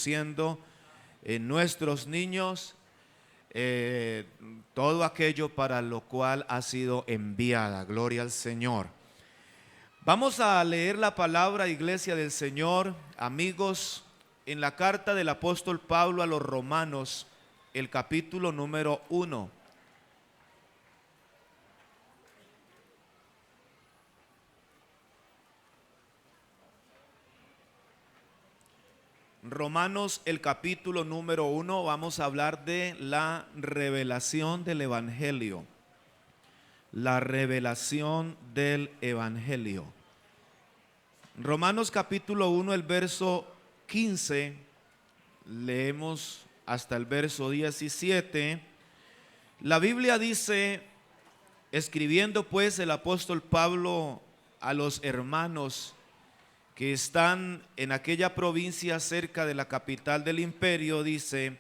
siendo en nuestros niños todo aquello para lo cual ha sido enviada. Gloria al Señor. Vamos a leer la palabra, iglesia del Señor, amigos, en la carta del apóstol Pablo a los Romanos, el capítulo número 1. Romanos, el capítulo número 1, vamos a hablar de la revelación del Evangelio. La revelación del Evangelio. Romanos capítulo 1, el verso 15, leemos hasta el verso 17. La Biblia dice, escribiendo pues el apóstol Pablo a los hermanos que están en aquella provincia cerca de la capital del imperio, dice: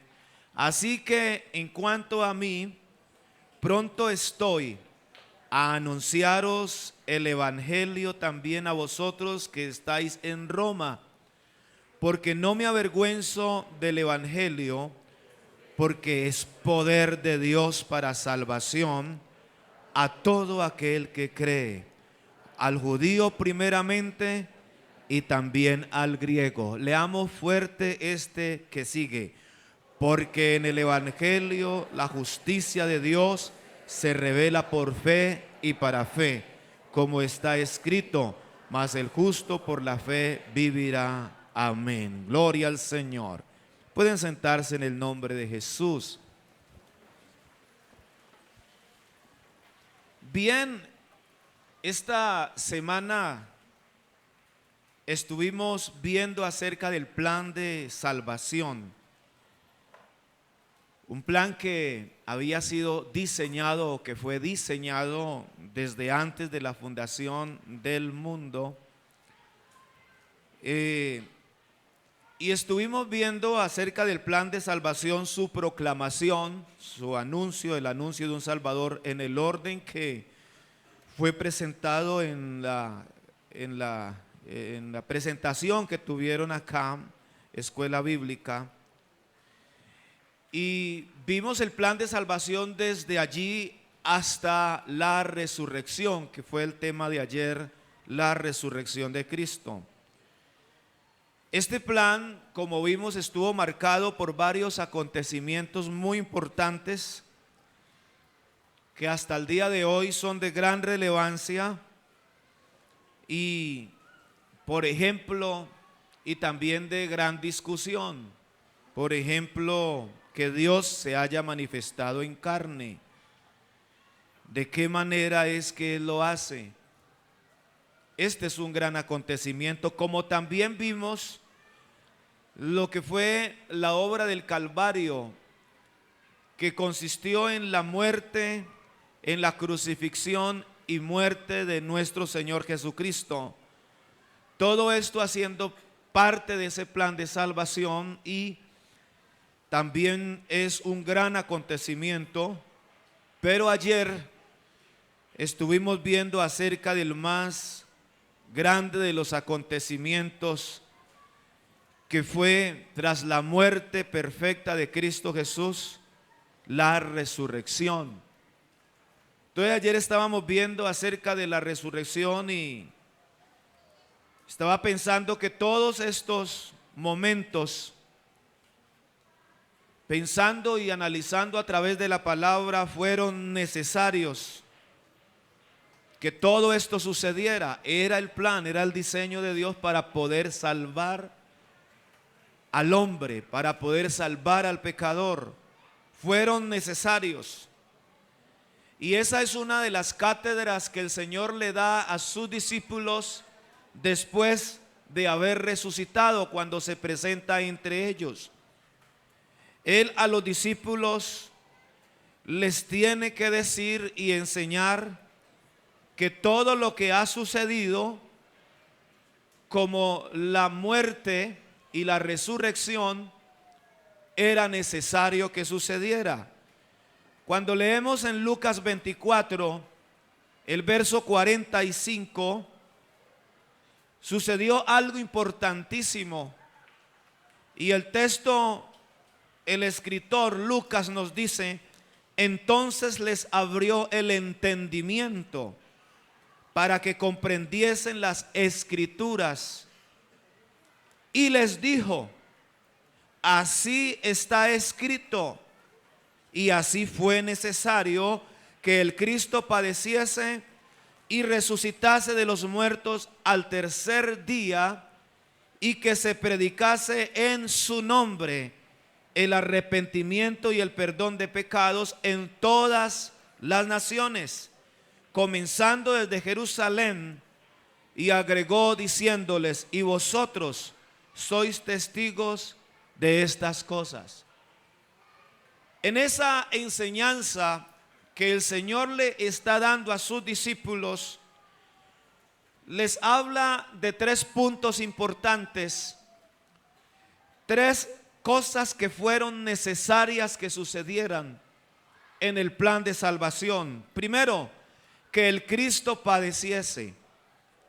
así que en cuanto a mí, pronto estoy a anunciaros el evangelio también a vosotros que estáis en Roma, porque no me avergüenzo del evangelio, porque es poder de Dios para salvación a todo aquel que cree, al judío primeramente y también al griego. Leamos fuerte este que sigue: porque en el evangelio la justicia de Dios se revela por fe y para fe, como está escrito: mas el justo por la fe vivirá. Amén. Gloria al Señor. Pueden sentarse en el nombre de Jesús. Bien, esta semana estuvimos viendo acerca del plan de salvación. Un plan que había sido diseñado, o que fue diseñado desde antes de la fundación del mundo. Y estuvimos viendo acerca del plan de salvación, su proclamación, su anuncio, el anuncio de un Salvador en el orden que fue presentado en la presentación que tuvieron acá, Escuela Bíblica. Y vimos el plan de salvación desde allí hasta la resurrección, que fue el tema de ayer, la resurrección de Cristo. Este plan, como vimos, estuvo marcado por varios acontecimientos muy importantes que hasta el día de hoy son de gran relevancia y, por ejemplo, y también de gran discusión. Por ejemplo, que Dios se haya manifestado en carne. ¿De qué manera es que Él lo hace? Este es un gran acontecimiento, como también vimos lo que fue la obra del Calvario, que consistió en la muerte, en la crucifixión y muerte de nuestro Señor Jesucristo. Todo esto haciendo parte de ese plan de salvación, y también es un gran acontecimiento. Pero ayer estuvimos viendo acerca del más grande de los acontecimientos, que fue, tras la muerte perfecta de Cristo Jesús, la resurrección. Entonces ayer estábamos viendo acerca de la resurrección y estaba pensando que todos estos momentos, pensando y analizando a través de la palabra, fueron necesarios. Que todo esto sucediera, era el plan, era el diseño de Dios para poder salvar al hombre, para poder salvar al pecador. Fueron necesarios. Y esa es una de las cátedras que el Señor le da a sus discípulos después de haber resucitado, cuando se presenta entre ellos. Él a los discípulos les tiene que decir y enseñar que todo lo que ha sucedido, como la muerte y la resurrección, era necesario que sucediera. Cuando leemos en Lucas 24, el verso 45, sucedió algo importantísimo. Y el texto, el escritor Lucas nos dice: entonces les abrió el entendimiento para que comprendiesen las escrituras, y les dijo: así está escrito, y así fue necesario que el Cristo padeciese y resucitase de los muertos al tercer día, y que se predicase en su nombre el arrepentimiento y el perdón de pecados en todas las naciones, comenzando desde Jerusalén. Y agregó diciéndoles: y vosotros sois testigos de estas cosas. En esa enseñanza que el Señor le está dando a sus discípulos, les habla de 3 puntos importantes, 3 cosas que fueron necesarias que sucedieran en el plan de salvación. Primero, que el Cristo padeciese.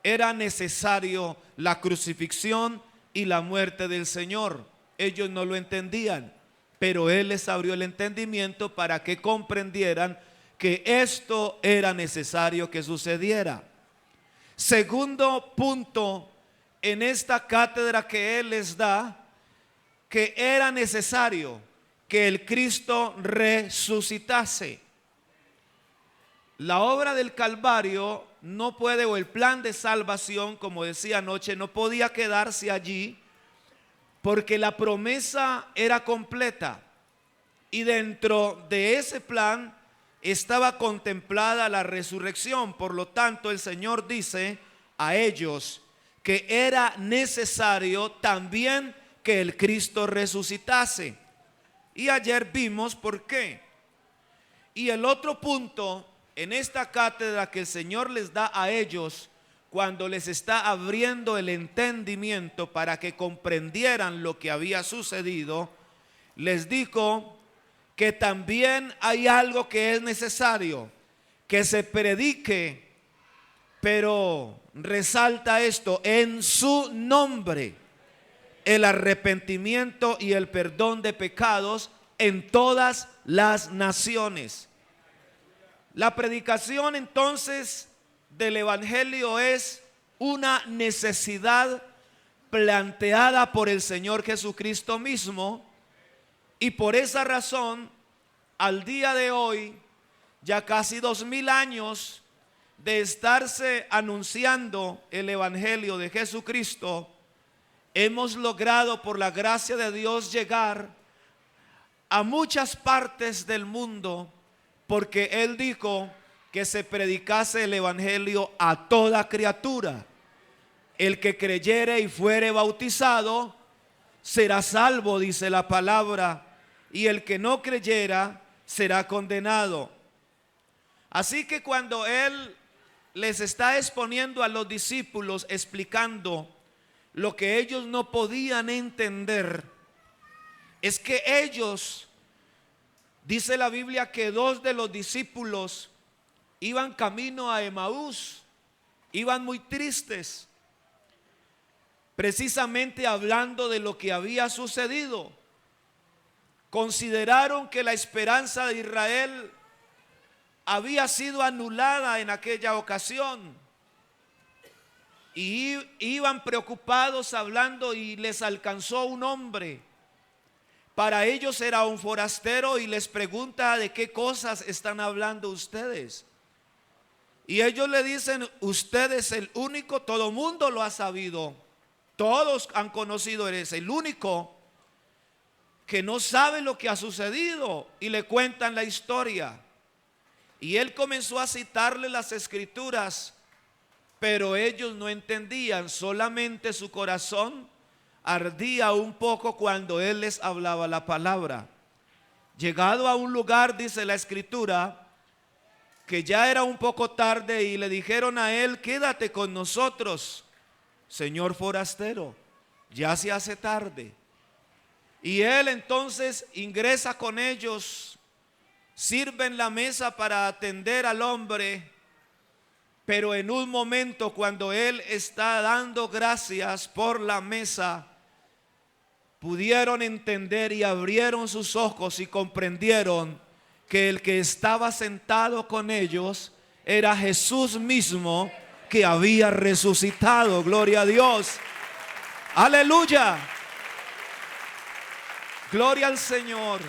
Era necesario la crucifixión y la muerte del Señor. Ellos no lo entendían, pero Él les abrió el entendimiento para que comprendieran que esto era necesario que sucediera. Segundo punto, en esta cátedra que Él les da, que era necesario que el Cristo resucitase. La obra del Calvario no puede, o el plan de salvación, como decía anoche, no podía quedarse allí, porque la promesa era completa, y dentro de ese plan estaba contemplada la resurrección. Por lo tanto, el Señor dice a ellos que era necesario también que el Cristo resucitase. Y ayer vimos por qué. Y el otro punto en esta cátedra que el Señor les da a ellos, cuando les está abriendo el entendimiento para que comprendieran lo que había sucedido, les dijo que también hay algo que es necesario, que se predique, pero resalta esto: en su nombre, el arrepentimiento y el perdón de pecados en todas las naciones. La predicación entonces del Evangelio es una necesidad planteada por el Señor Jesucristo mismo, y por esa razón, al día de hoy, ya casi 2000 años de estarse anunciando el Evangelio de Jesucristo, hemos logrado, por la gracia de Dios, llegar a muchas partes del mundo, porque Él dijo que se predicase el Evangelio a toda criatura. El que creyere y fuere bautizado será salvo, dice la palabra, y el que no creyera será condenado. Así que cuando Él les está exponiendo a los discípulos, explicando lo que ellos no podían entender, es que ellos, dice la Biblia, que 2 de los discípulos iban camino a Emaús, iban muy tristes, precisamente hablando de lo que había sucedido. Consideraron que la esperanza de Israel había sido anulada en aquella ocasión, y iban preocupados hablando, y les alcanzó un hombre. Para ellos era un forastero, y les pregunta: ¿de qué cosas están hablando ustedes? Y ellos le dicen: usted es el único, todo mundo lo ha sabido, todos han conocido, eres el único que no sabe lo que ha sucedido. Y le cuentan la historia, y él comenzó a citarle las escrituras, pero ellos no entendían, solamente su corazón ardía un poco cuando él les hablaba la palabra. Llegado a un lugar, dice la escritura, que ya era un poco tarde, y le dijeron a él: quédate con nosotros, señor forastero, ya se hace tarde. Y él entonces ingresa con ellos, sirven la mesa para atender al hombre, pero en un momento, cuando él está dando gracias por la mesa, pudieron entender y abrieron sus ojos y comprendieron que el que estaba sentado con ellos era Jesús mismo, que había resucitado. Gloria a Dios. Aleluya. Gloria al Señor.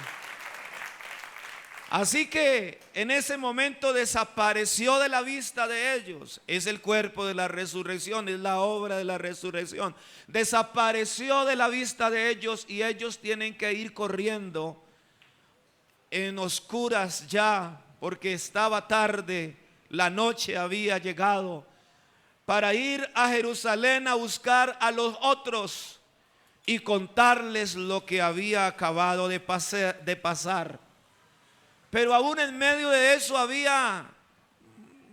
Así que en ese momento desapareció de la vista de ellos. Es el cuerpo de la resurrección, es la obra de la resurrección. Desapareció de la vista de ellos y ellos tienen que ir corriendo en oscuras ya, porque estaba tarde, la noche había llegado, para ir a Jerusalén a buscar a los otros y contarles lo que había acabado de pasar. Pero aún en medio de eso había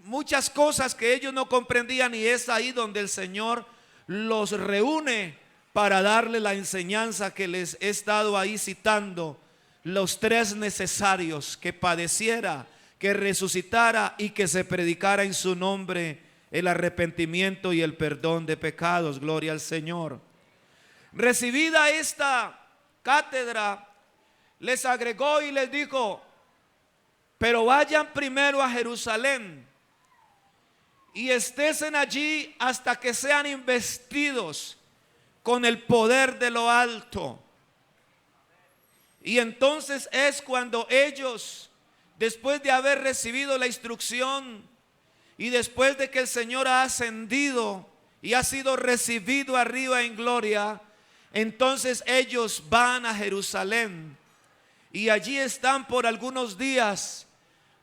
muchas cosas que ellos no comprendían, y es ahí donde el Señor los reúne para darle la enseñanza que les he estado ahí citando. Los tres necesarios: que padeciera, que resucitara y que se predicara en su nombre el arrepentimiento y el perdón de pecados. Gloria al Señor. Recibida esta cátedra, les agregó y les dijo: pero vayan primero a Jerusalén y estén allí hasta que sean investidos con el poder de lo alto. Y entonces es cuando ellos, después de haber recibido la instrucción y después de que el Señor ha ascendido y ha sido recibido arriba en gloria, entonces ellos van a Jerusalén y allí están por algunos días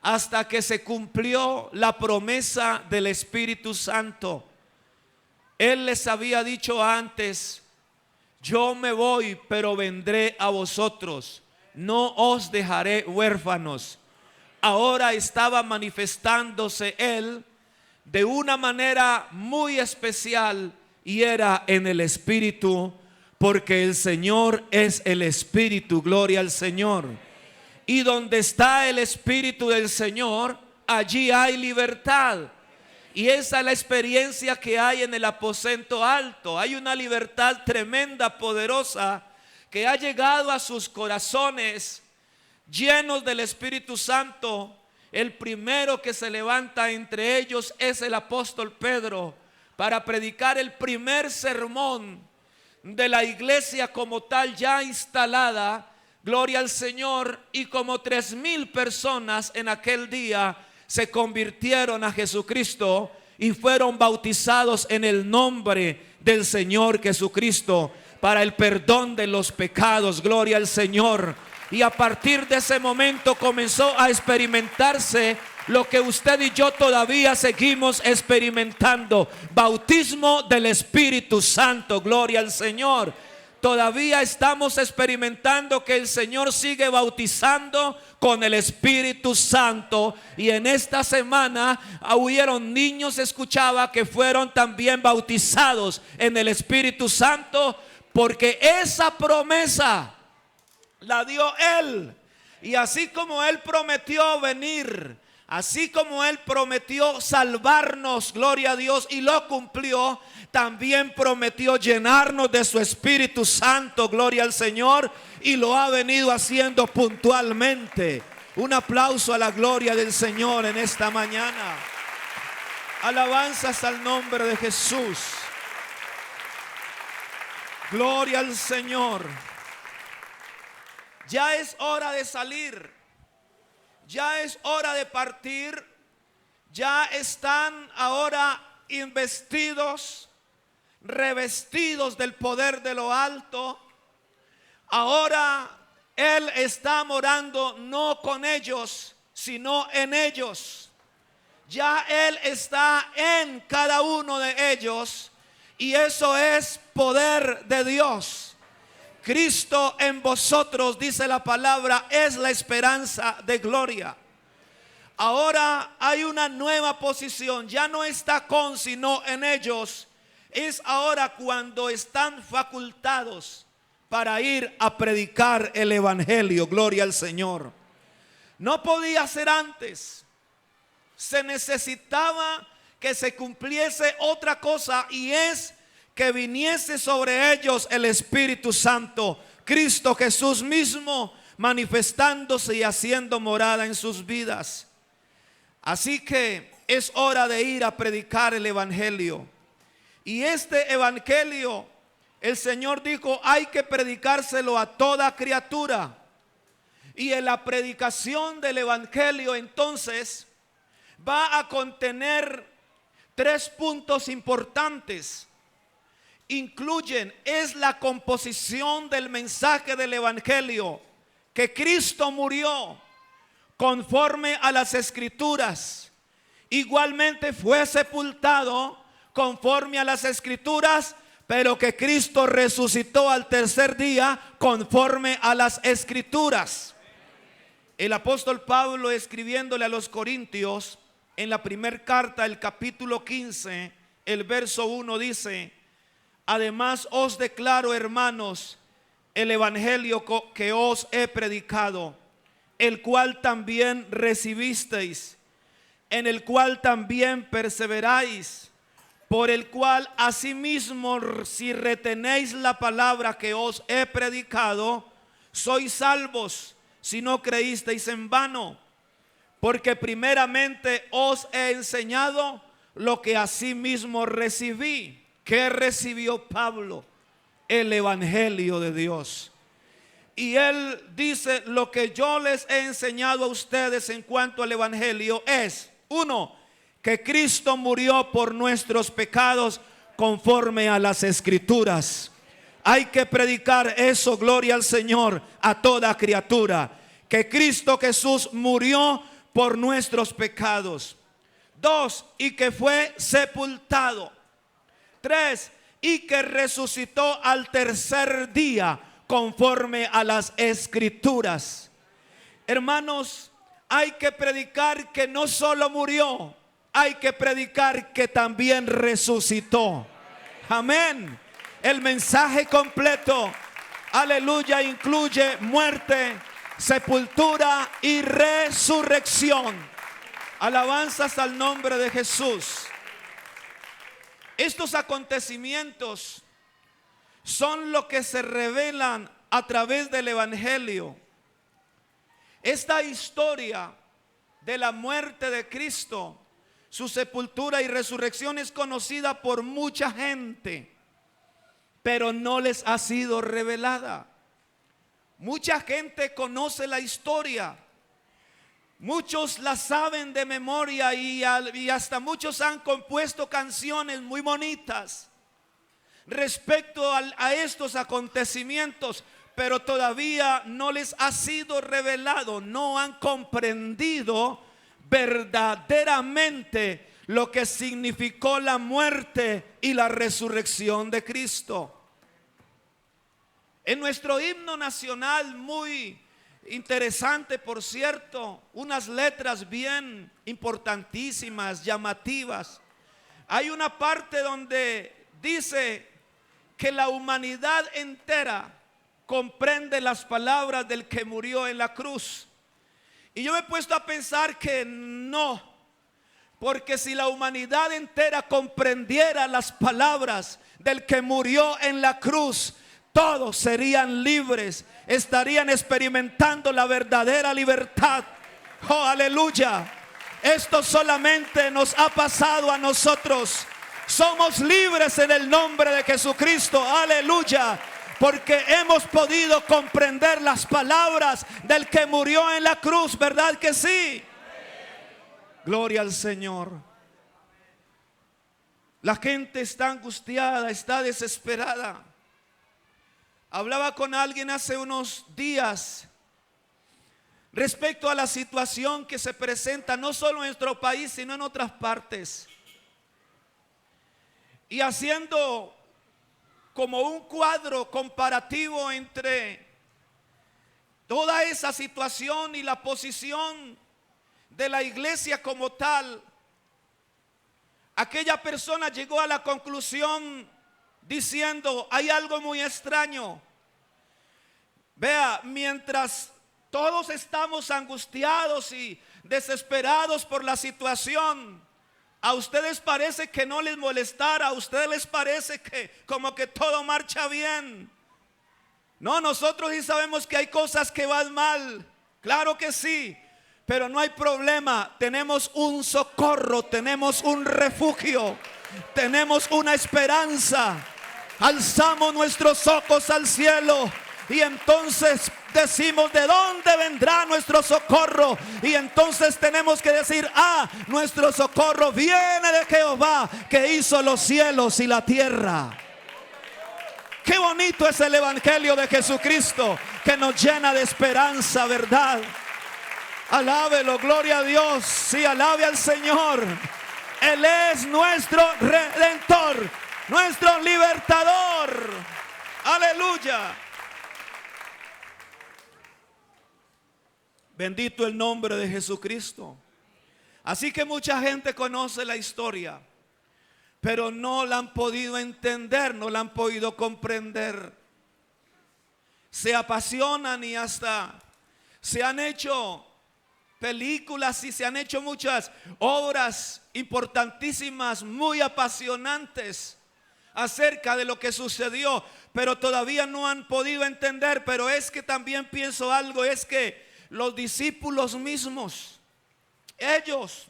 hasta que se cumplió la promesa del Espíritu Santo. Él les había dicho antes: yo me voy, pero vendré a vosotros, no os dejaré huérfanos. Ahora estaba manifestándose Él de una manera muy especial, y era en el Espíritu, porque el Señor es el Espíritu. Gloria al Señor. Y donde está el Espíritu del Señor, allí hay libertad. Y esa es la experiencia que hay en el aposento alto. Hay una libertad tremenda, poderosa, que ha llegado a sus corazones llenos del Espíritu Santo. El primero que se levanta entre ellos es el apóstol Pedro para predicar el primer sermón de la iglesia como tal ya instalada. Gloria al Señor. Y como 3,000 personas en aquel día se convirtieron a Jesucristo y fueron bautizados en el nombre del Señor Jesucristo para el perdón de los pecados. Gloria al Señor. Y a partir de ese momento comenzó a experimentarse lo que usted y yo todavía seguimos experimentando: bautismo del Espíritu Santo. Gloria al Señor. Todavía estamos experimentando que el Señor sigue bautizando con el Espíritu Santo. Y en esta semana hubieron niños, escuchaba, que fueron también bautizados en el Espíritu Santo, porque esa promesa la dio Él. Y así como Él prometió venir, así como Él prometió salvarnos, gloria a Dios, y lo cumplió, también prometió llenarnos de su Espíritu Santo. Gloria al Señor. Y lo ha venido haciendo puntualmente. Un aplauso a la gloria del Señor en esta mañana. Alabanzas al nombre de Jesús. Gloria al Señor. Ya es hora de salir. Ya es hora de partir. Ya están ahora investidos, revestidos del poder de lo alto. Ahora Él está morando no con ellos, sino en ellos. Ya Él está en cada uno de ellos, y eso es poder de Dios. Cristo en vosotros, dice la palabra, es la esperanza de gloria. Ahora hay una nueva posición. Ya no está con, sino en ellos. Es ahora cuando están facultados para ir a predicar el evangelio. Gloria al Señor. No podía ser antes. Se necesitaba que se cumpliese otra cosa, y es que viniese sobre ellos el Espíritu Santo. Cristo Jesús mismo manifestándose y haciendo morada en sus vidas. Así que es hora de ir a predicar el evangelio. Y este evangelio, el Señor dijo, hay que predicárselo a toda criatura. Y en la predicación del evangelio entonces va a contener 3 puntos importantes. Incluyen, es la composición del mensaje del evangelio, que Cristo murió conforme a las escrituras. Igualmente fue sepultado conforme a las escrituras, pero que Cristo resucitó al tercer día conforme a las escrituras. El apóstol Pablo, escribiéndole a los Corintios en la primera carta, el capítulo 15, el verso 1 dice: además os declaro, hermanos, el evangelio que os he predicado, el cual también recibisteis, en el cual también perseveráis, por el cual asimismo, si retenéis la palabra que os he predicado, sois salvos, si no creísteis en vano. Porque primeramente os he enseñado lo que asimismo recibí. ¿Qué recibió Pablo? El evangelio de Dios. Y él dice: lo que yo les he enseñado a ustedes en cuanto al evangelio es: 1, que Cristo murió por nuestros pecados conforme a las escrituras. Hay que predicar eso, gloria al Señor, a toda criatura, que Cristo Jesús murió por nuestros pecados. 2, y que fue sepultado. 3, y que resucitó al tercer día conforme a las escrituras. Hermanos, hay que predicar que no solo murió, hay que predicar que también resucitó. Amén. El mensaje completo, aleluya, incluye muerte, sepultura y resurrección. Alabanzas al nombre de Jesús. Estos acontecimientos son lo que se revelan a través del evangelio. Esta historia de la muerte de Cristo, su sepultura y resurrección es conocida por mucha gente, pero no les ha sido revelada. Mucha gente conoce la historia, muchos la saben de memoria y hasta muchos han compuesto canciones muy bonitas respecto a estos acontecimientos, pero todavía no les ha sido revelado, no han comprendido verdaderamente lo que significó la muerte y la resurrección de Cristo. En nuestro himno nacional, muy interesante por cierto, unas letras bien importantísimas, llamativas, hay una parte donde dice que la humanidad entera comprende las palabras del que murió en la cruz. Y yo me he puesto a pensar que no, porque si la humanidad entera comprendiera las palabras del que murió en la cruz, todos serían libres, estarían experimentando la verdadera libertad. Oh, aleluya. Esto solamente nos ha pasado a nosotros. Somos libres en el nombre de Jesucristo, aleluya, porque hemos podido comprender las palabras del que murió en la cruz, ¿verdad que sí? Gloria al Señor. La gente está angustiada, está desesperada. Hablaba con alguien hace unos días respecto a la situación que se presenta no solo en nuestro país, sino en otras partes. Y haciendo como un cuadro comparativo entre toda esa situación y la posición de la iglesia como tal, aquella persona llegó a la conclusión diciendo: hay algo muy extraño. Vea, mientras todos estamos angustiados y desesperados por la situación, a ustedes parece que no les molestara, a ustedes les parece que como que todo marcha bien. No, nosotros sí sabemos que hay cosas que van mal. Claro que sí. Pero no hay problema. Tenemos un socorro, tenemos un refugio, tenemos una esperanza. Alzamos nuestros ojos al cielo y entonces decimos: ¿de dónde vendrá nuestro socorro? Y entonces tenemos que decir: nuestro socorro viene de Jehová, que hizo los cielos y la tierra. Qué bonito es el evangelio de Jesucristo, que nos llena de esperanza, ¿verdad? Alábelo, gloria a Dios. Sí, alabe al Señor. Él es nuestro redentor, nuestro libertador. Aleluya. Bendito el nombre de Jesucristo. Así que mucha gente conoce la historia, pero no la han podido entender, no la han podido comprender. Se apasionan y hasta se han hecho películas y se han hecho muchas obras importantísimas, muy apasionantes acerca de lo que sucedió, pero todavía no han podido entender. Pero es que también pienso algo, es que los discípulos mismos, ellos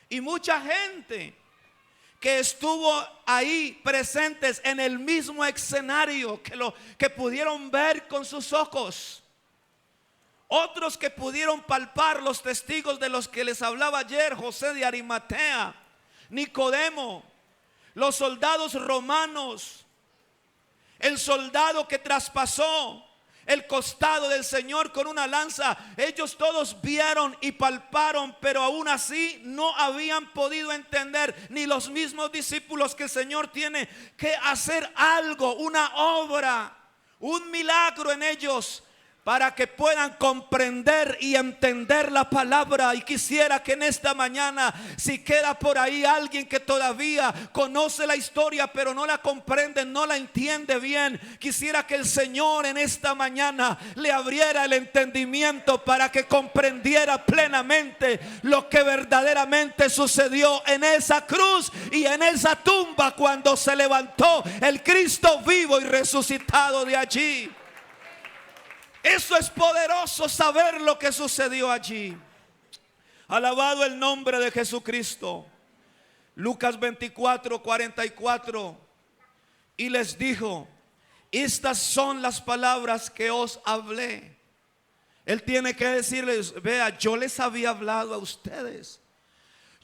y mucha gente que estuvo ahí presentes en el mismo escenario, que pudieron ver con sus ojos, otros que pudieron palpar, los testigos de los que les hablaba ayer, José de Arimatea, Nicodemo, los soldados romanos, el soldado que traspasó el costado del Señor con una lanza. Ellos todos vieron y palparon, pero aún así no habían podido entender, ni los mismos discípulos, que el Señor tiene que hacer algo, una obra, un milagro en ellos, para que puedan comprender y entender la palabra. Y quisiera que en esta mañana, si queda por ahí alguien que todavía conoce la historia pero no la comprende, no la entiende bien, quisiera que el Señor en esta mañana le abriera el entendimiento para que comprendiera plenamente lo que verdaderamente sucedió en esa cruz y en esa tumba cuando se levantó el Cristo vivo y resucitado de allí. Eso es poderoso, saber lo que sucedió allí. Alabado el nombre de Jesucristo. Lucas 24:44. Y les dijo: estas son las palabras que os hablé. Él tiene que decirles: vea, yo les había hablado a ustedes.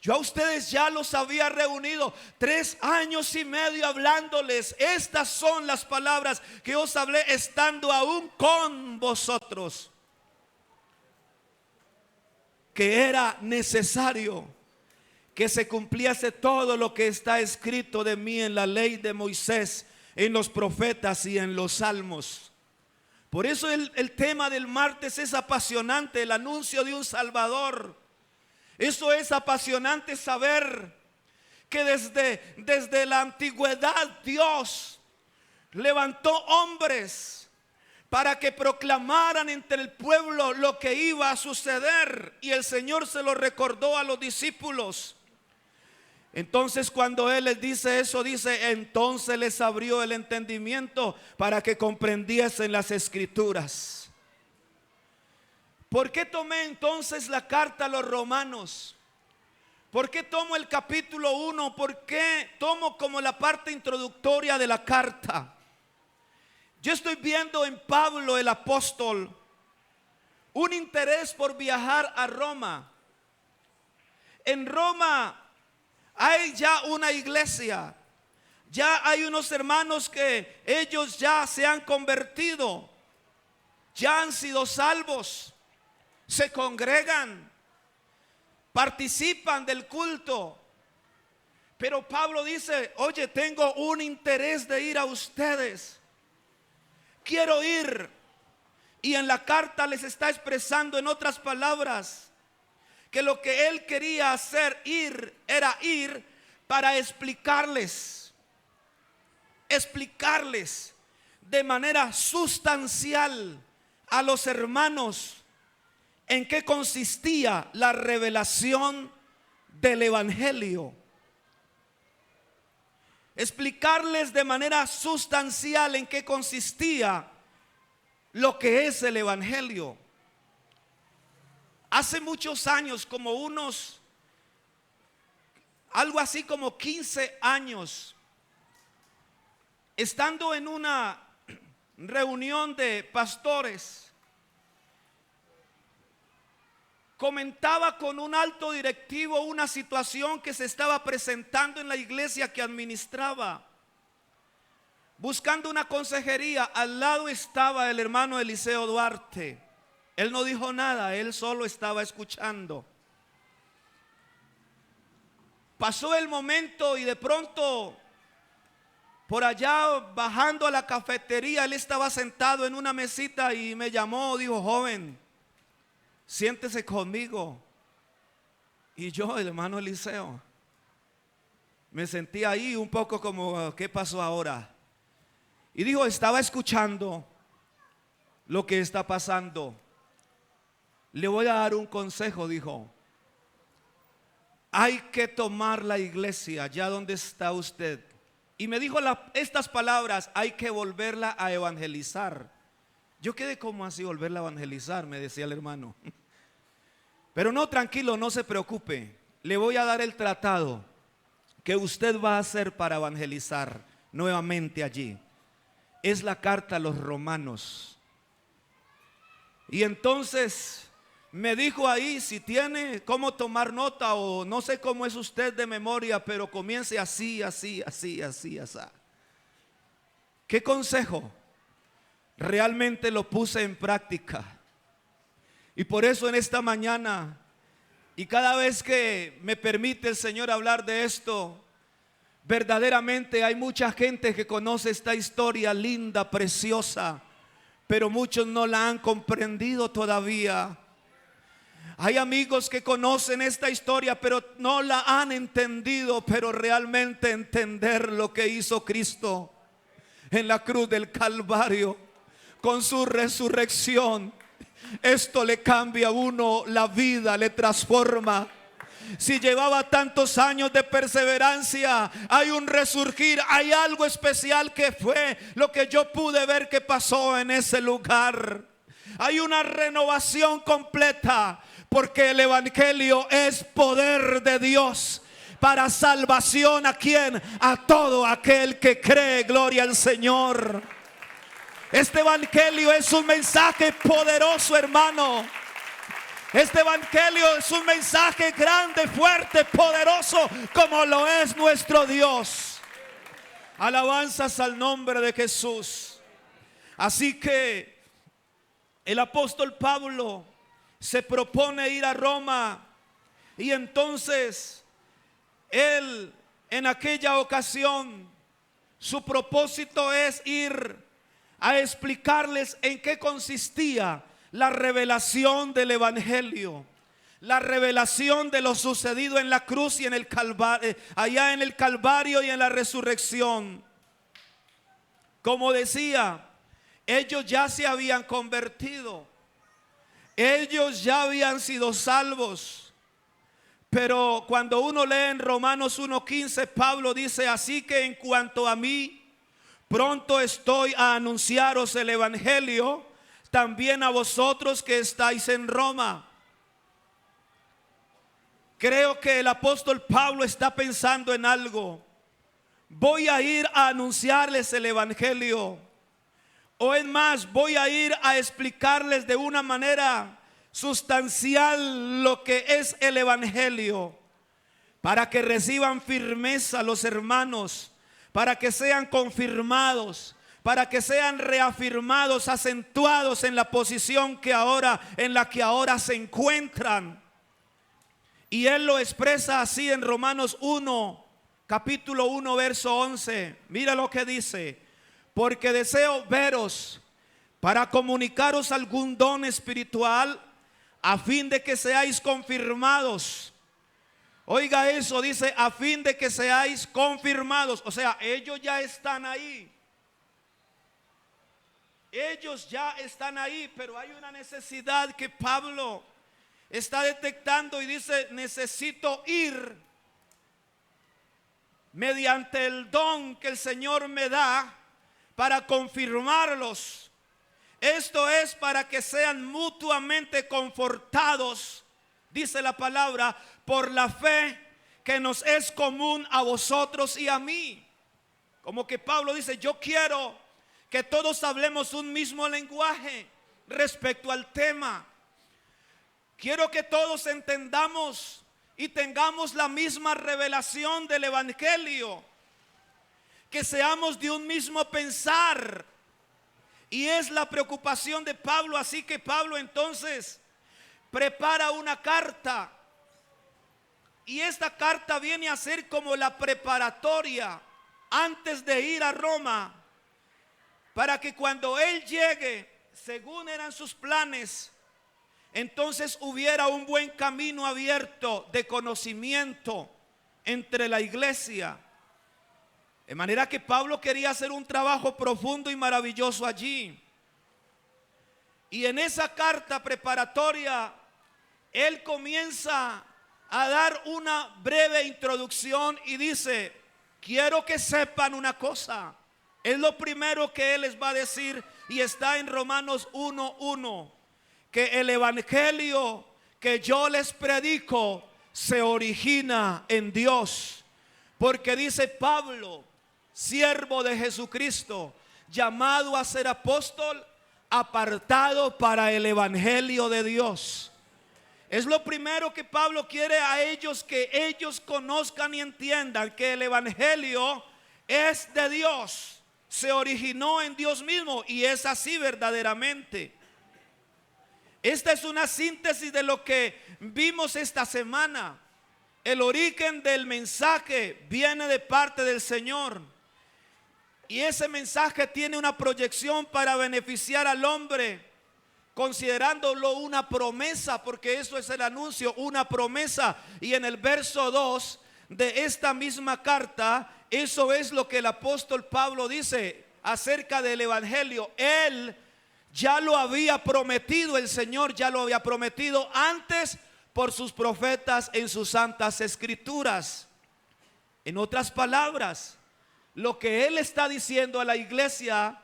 Yo a ustedes ya los había reunido 3 años y medio hablándoles. Estas son las palabras que os hablé estando aún con vosotros. Que era necesario que se cumpliese todo lo que está escrito de mí en la ley de Moisés, en los profetas y en los salmos. Por eso el tema del martes es apasionante, el anuncio de un Salvador. Eso es apasionante, saber que desde la antigüedad Dios levantó hombres para que proclamaran entre el pueblo lo que iba a suceder, y el Señor se lo recordó a los discípulos. Entonces cuando Él les dice eso, dice: entonces les abrió el entendimiento para que comprendiesen las Escrituras. ¿Por qué tomé entonces la carta a los romanos? ¿Por qué tomo el capítulo 1? ¿Por qué tomo como la parte introductoria de la carta? Yo estoy viendo en Pablo el apóstol un interés por viajar a Roma. En Roma hay ya una iglesia, ya hay unos hermanos que ellos ya se han convertido, ya han sido salvos. Se congregan, participan del culto. Pero Pablo dice: oye, tengo un interés de ir a ustedes. Quiero ir. Y en la carta les está expresando, en otras palabras, que lo que él quería hacer, era ir para explicarles de manera sustancial a los hermanos en qué consistía la revelación del evangelio. Explicarles de manera sustancial en qué consistía lo que es el evangelio. Hace muchos años, algo así como 15 años, estando en una reunión de pastores, comentaba con un alto directivo una situación que se estaba presentando en la iglesia que administraba, buscando una consejería. Al lado estaba el hermano Eliseo Duarte. Él no dijo nada, él solo estaba escuchando. Pasó el momento y de pronto, por allá bajando a la cafetería, él estaba sentado en una mesita y me llamó, dijo: joven, siéntese conmigo. Y yo, el hermano Eliseo, me sentí ahí un poco como: ¿qué pasó ahora? Y dijo: estaba escuchando lo que está pasando. Le voy a dar un consejo, dijo. Hay que tomar la iglesia ya donde está usted. Y me dijo estas palabras: hay que volverla a evangelizar. Yo quedé como así, volverla a evangelizar, me decía el hermano. Pero no, tranquilo, no se preocupe. Le voy a dar el tratado que usted va a hacer para evangelizar nuevamente allí. Es la carta a los romanos. Y entonces me dijo ahí: si tiene cómo tomar nota, o no sé cómo es usted de memoria, pero comience así, así, así, así, así. ¿Qué consejo? Realmente lo puse en práctica. Y por eso en esta mañana, y cada vez que me permite el Señor hablar de esto, verdaderamente hay mucha gente que conoce esta historia linda, preciosa, pero muchos no la han comprendido todavía. Hay amigos que conocen esta historia, pero no la han entendido. Pero realmente entender lo que hizo Cristo en la cruz del Calvario, con su resurrección, esto le cambia a uno la vida, le transforma. Si llevaba tantos años de perseverancia, hay un resurgir, hay algo especial que fue lo que yo pude ver que pasó en ese lugar. Hay una renovación completa, porque el evangelio es poder de Dios para salvación. ¿A quién? A todo aquel que cree. Gloria al Señor. Este evangelio es un mensaje poderoso, hermano. Este evangelio es un mensaje grande, fuerte, poderoso, como lo es nuestro Dios. Alabanzas al nombre de Jesús. Así que el apóstol Pablo se propone ir a Roma, y entonces él, en aquella ocasión, su propósito es ir a explicarles en qué consistía la revelación del evangelio, la revelación de lo sucedido en la cruz y en el Calvario, allá en el Calvario y en la resurrección. Como decía, ellos ya se habían convertido, ellos ya habían sido salvos. Pero cuando uno lee en Romanos 1:15, Pablo dice: así que en cuanto a mí, pronto estoy a anunciaros el evangelio, también a vosotros que estáis en Roma. Creo que el apóstol Pablo está pensando en algo. Voy a ir a anunciarles el evangelio, o es más, voy a ir a explicarles de una manera sustancial lo que es el evangelio, para que reciban firmeza los hermanos, para que sean confirmados, para que sean reafirmados, acentuados en la posición en la que ahora se encuentran. Y él lo expresa así en Romanos 1, capítulo 1, verso 11. Mira lo que dice: porque deseo veros para comunicaros algún don espiritual, a fin de que seáis confirmados. Oiga eso, dice: a fin de que seáis confirmados. O sea, ellos ya están ahí. Ellos ya están ahí, pero hay una necesidad que Pablo está detectando y dice: necesito ir mediante el don que el Señor me da para confirmarlos Esto es para que sean mutuamente confortados, dice la palabra, por la fe que nos es común a vosotros y a mí. Como que Pablo dice, yo quiero que todos hablemos un mismo lenguaje respecto al tema. Quiero que todos entendamos y tengamos la misma revelación del evangelio, que seamos de un mismo pensar. Y es la preocupación de Pablo. Así que Pablo entonces prepara una carta, y esta carta viene a ser como la preparatoria antes de ir a Roma, para que cuando él llegue, según eran sus planes, entonces hubiera un buen camino abierto de conocimiento entre la iglesia. De manera que Pablo quería hacer un trabajo profundo y maravilloso allí. Y en esa carta preparatoria, él comienza a dar una breve introducción y dice, quiero que sepan una cosa. Es lo primero que él les va a decir, y está en Romanos 1:1, que el evangelio que yo les predico se origina en Dios. Porque dice Pablo, siervo de Jesucristo, llamado a ser apóstol, apartado para el evangelio de Dios. Es lo primero que Pablo quiere a ellos, que ellos conozcan y entiendan que el evangelio es de Dios, se originó en Dios mismo, y es así verdaderamente. Esta es una síntesis de lo que vimos esta semana. El origen del mensaje viene de parte del Señor, y ese mensaje tiene una proyección para beneficiar al hombre, considerándolo una promesa, porque eso es el anuncio, una promesa. Y en el verso 2 de esta misma carta, eso es lo que el apóstol Pablo dice acerca del evangelio. Él ya lo había prometido, el Señor ya lo había prometido antes por sus profetas en sus santas escrituras. En otras palabras, lo que él está diciendo a la iglesia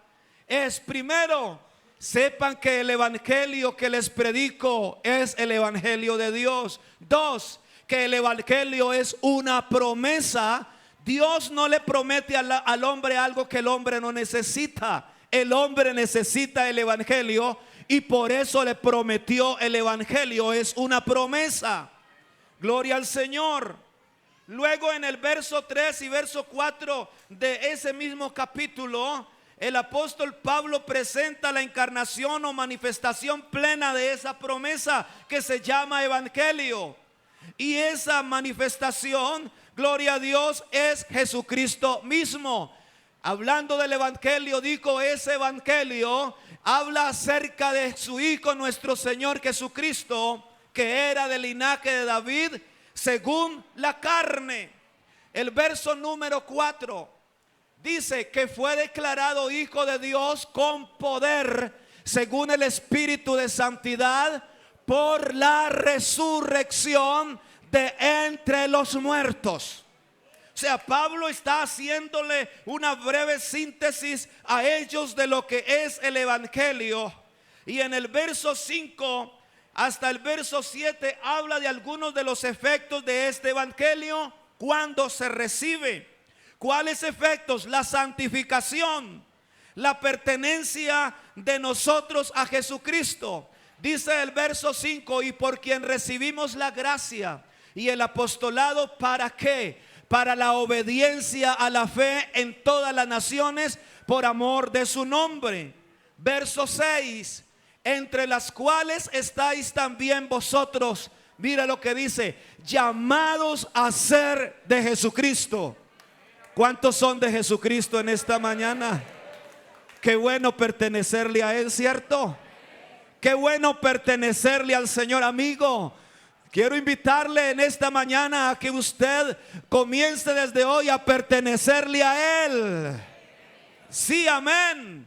es: primero, sepan que el evangelio que les predico es el evangelio de Dios. Dos, que el evangelio es una promesa. Dios no le promete al hombre algo que el hombre no necesita. El hombre necesita el evangelio, y por eso le prometió el evangelio. Es una promesa. Gloria al Señor. Luego en el verso 3 y verso 4 de ese mismo capítulo, el apóstol Pablo presenta la encarnación o manifestación plena de esa promesa que se llama evangelio. Y esa manifestación, gloria a Dios, es Jesucristo mismo. Hablando del evangelio, dijo, ese evangelio habla acerca de su Hijo nuestro Señor Jesucristo, que era del linaje de David según la carne. El verso número 4 dice que fue declarado Hijo de Dios con poder, según el Espíritu de santidad, por la resurrección de entre los muertos. O sea, Pablo está haciéndole una breve síntesis a ellos de lo que es el evangelio. Y en el verso 5 hasta el verso 7 habla de algunos de los efectos de este evangelio cuando se recibe. ¿Cuáles efectos? La santificación, la pertenencia de nosotros a Jesucristo. Dice el verso 5, y por quien recibimos la gracia y el apostolado, ¿para qué? Para la obediencia a la fe en todas las naciones por amor de su nombre. Verso 6, entre las cuales estáis también vosotros. Mira lo que dice: llamados a ser de Jesucristo. ¿Cuántos son de Jesucristo en esta mañana? Qué bueno pertenecerle a Él, ¿cierto? Qué bueno pertenecerle al Señor, amigo. Quiero invitarle en esta mañana a que usted comience desde hoy a pertenecerle a Él. Sí, amén.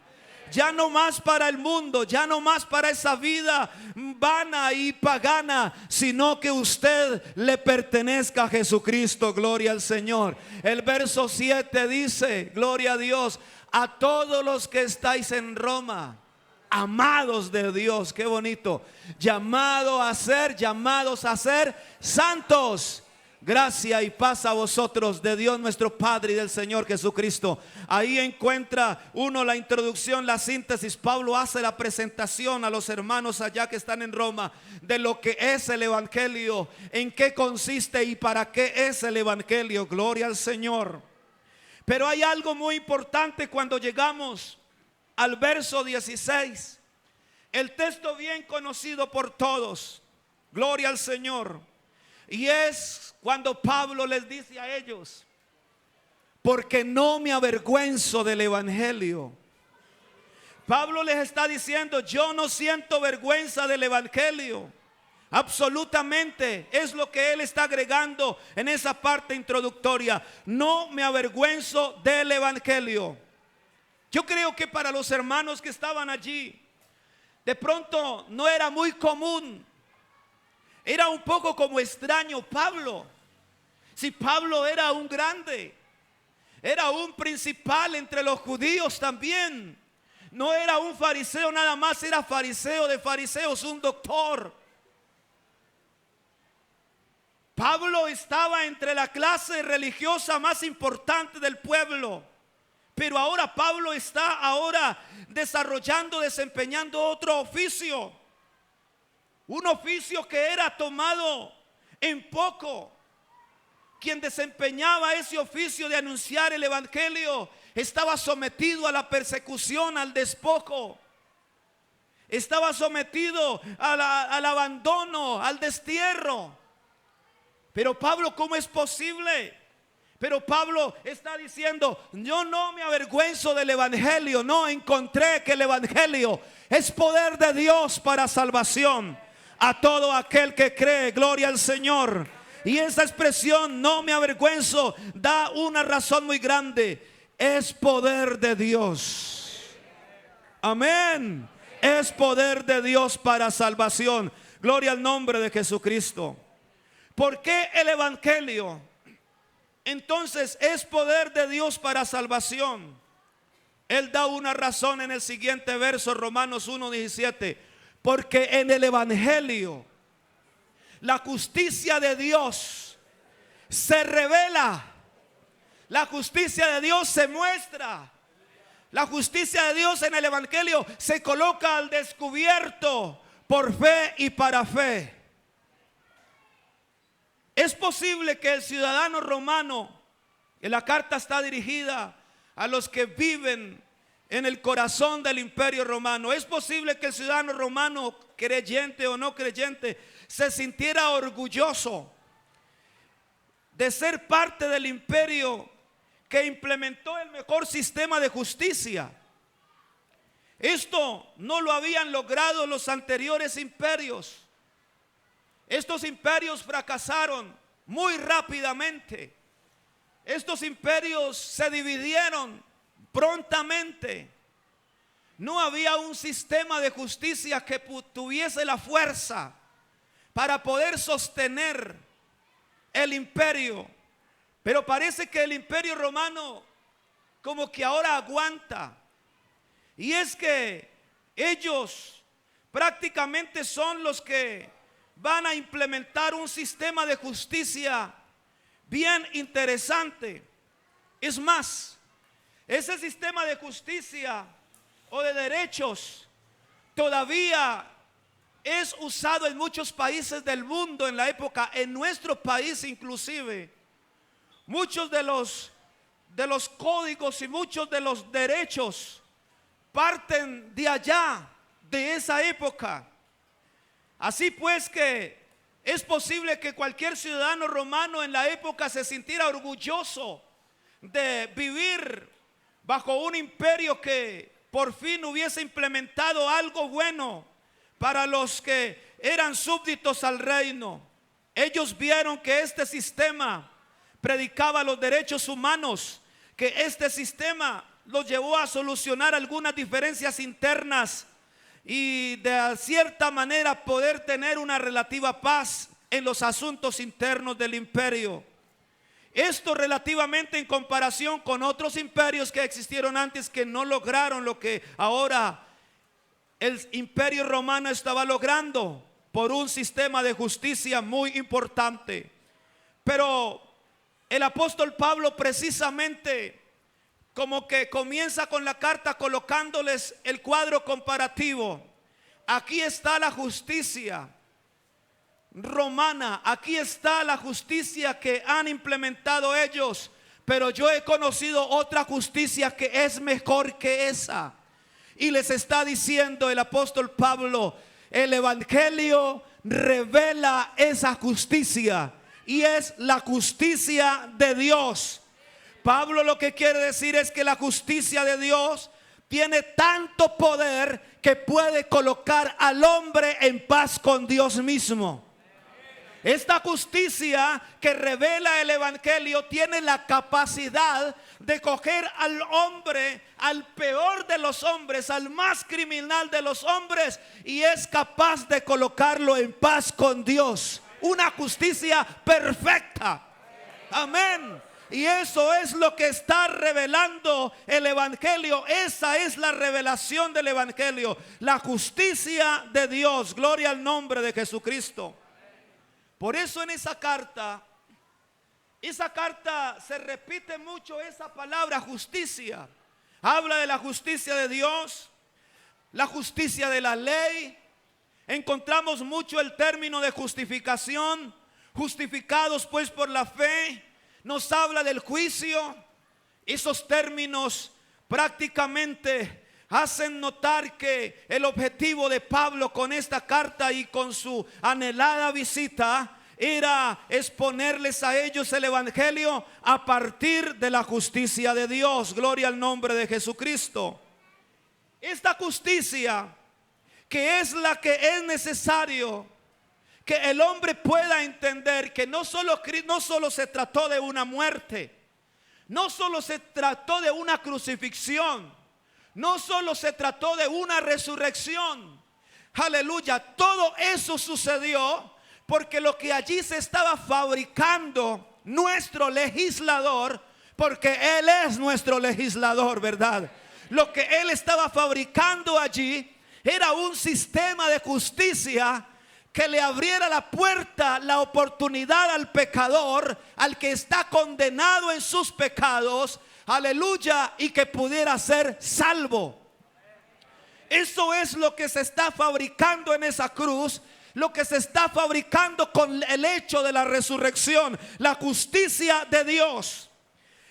Ya no más para el mundo, ya no más para esa vida vana y pagana, sino que usted le pertenezca a Jesucristo. Gloria al Señor. El verso 7 dice, gloria a Dios, a todos los que estáis en Roma, amados de Dios. Qué bonito. Llamados a ser santos. Gracia y paz a vosotros de Dios nuestro Padre y del Señor Jesucristo. Ahí encuentra uno la introducción, la síntesis. Pablo hace la presentación a los hermanos allá que están en Roma de lo que es el evangelio, en qué consiste y para qué es el evangelio. Gloria al Señor. Pero hay algo muy importante cuando llegamos al verso 16. El texto bien conocido por todos. Gloria al Señor. Y es cuando Pablo les dice a ellos: porque no me avergüenzo del evangelio. Pablo les está diciendo: yo no siento vergüenza del evangelio. Absolutamente, es lo que él está agregando en esa parte introductoria. No me avergüenzo del evangelio. Yo creo que para los hermanos que estaban allí, de pronto no era muy común. Era un poco como extraño Pablo. Si Pablo era un grande, era un principal entre los judíos también. No era un fariseo nada más, era fariseo de fariseos, un doctor. Pablo estaba entre la clase religiosa más importante del pueblo. Pero ahora Pablo está desarrollando, desempeñando otro oficio. Un oficio que era tomado en poco. Quien desempeñaba ese oficio de anunciar el evangelio estaba sometido a la persecución, al despojo. Estaba sometido al abandono, al destierro. Pero Pablo, ¿cómo es posible? Pero Pablo está diciendo: yo no me avergüenzo del evangelio. No, encontré que el evangelio es poder de Dios para salvación a todo aquel que cree. Gloria al Señor. Y esa expresión, no me avergüenzo, da una razón muy grande. Es poder de Dios. Amén. Es poder de Dios para salvación. Gloria al nombre de Jesucristo. ¿Por qué el evangelio entonces es poder de Dios para salvación? Él da una razón en el siguiente verso, Romanos 1:17. Porque en el evangelio la justicia de Dios se revela. La justicia de Dios se muestra. La justicia de Dios en el evangelio se coloca al descubierto por fe y para fe. Es posible que el ciudadano romano, y la carta está dirigida a los que viven en el corazón del imperio romano. Es posible que el ciudadano romano, creyente o no creyente, se sintiera orgulloso de ser parte del imperio que implementó el mejor sistema de justicia. Esto no lo habían logrado los anteriores imperios. Estos imperios fracasaron muy rápidamente. Estos imperios se dividieron prontamente. No había un sistema de justicia que tuviese la fuerza para poder sostener el imperio. Pero parece que el imperio romano como que ahora aguanta. Y es que ellos prácticamente son los que van a implementar un sistema de justicia bien interesante. Es más, ese sistema de justicia o de derechos todavía es usado en muchos países del mundo en la época. En nuestro país inclusive muchos de los códigos y muchos de los derechos parten de allá, de esa época. Así pues que es posible que cualquier ciudadano romano en la época se sintiera orgulloso de vivir bajo un imperio que por fin hubiese implementado algo bueno para los que eran súbditos al reino. Ellos vieron que este sistema predicaba los derechos humanos, que este sistema los llevó a solucionar algunas diferencias internas y de cierta manera poder tener una relativa paz en los asuntos internos del imperio. Esto relativamente en comparación con otros imperios que existieron antes, que no lograron lo que ahora el imperio romano estaba logrando por un sistema de justicia muy importante. Pero el apóstol Pablo precisamente como que comienza con la carta colocándoles el cuadro comparativo. Aquí está la justicia romana, aquí está la justicia que han implementado ellos, pero yo he conocido otra justicia que es mejor que esa. Y les está diciendo el apóstol Pablo, el evangelio revela esa justicia y es la justicia de Dios. Pablo lo que quiere decir es que la justicia de Dios tiene tanto poder que puede colocar al hombre en paz con Dios mismo. Esta justicia que revela el evangelio tiene la capacidad de coger al hombre, al peor de los hombres, al más criminal de los hombres, y es capaz de colocarlo en paz con Dios. Una justicia perfecta. Amén. Y eso es lo que está revelando el evangelio. Esa es la revelación del evangelio, la justicia de Dios. Gloria al nombre de Jesucristo. Por eso en esa carta se repite mucho esa palabra justicia. Habla de la justicia de Dios, la justicia de la ley. Encontramos mucho el término de justificación, justificados pues por la fe. Nos habla del juicio. Esos términos prácticamente hacen notar que el objetivo de Pablo con esta carta y con su anhelada visita era exponerles a ellos el evangelio a partir de la justicia de Dios. Gloria al nombre de Jesucristo. Esta justicia que es la que es necesario que el hombre pueda entender que no solo se trató de una muerte, no solo se trató de una crucifixión, no solo se trató de una resurrección. Aleluya, todo eso sucedió porque lo que allí se estaba fabricando nuestro legislador, porque Él es nuestro legislador, ¿verdad? Lo que Él estaba fabricando allí era un sistema de justicia que le abriera la puerta, la oportunidad al pecador, al que está condenado en sus pecados, aleluya, y que pudiera ser salvo. Eso es lo que se está fabricando en esa cruz, lo que se está fabricando con el hecho de la resurrección, la justicia de Dios.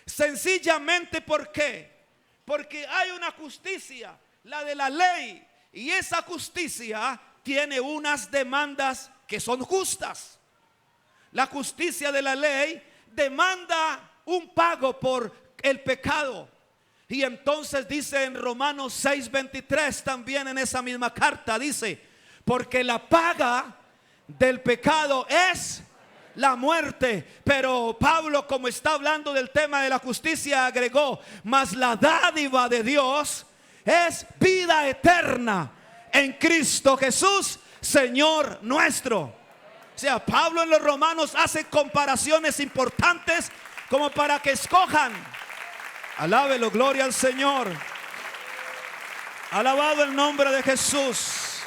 Sencillamente, ¿por qué? Porque hay una justicia, la de la ley, y esa justicia tiene unas demandas que son justas. La justicia de la ley demanda un pago por el pecado. Y entonces dice en Romanos 6:23, también en esa misma carta, dice: porque la paga del pecado es la muerte. Pero Pablo, como está hablando del tema de la justicia, agregó: mas la dádiva de Dios es vida eterna en Cristo Jesús, Señor nuestro. O sea, Pablo en los Romanos hace comparaciones importantes como para que escojan. Alábelo, gloria al Señor. Alabado el nombre de Jesús.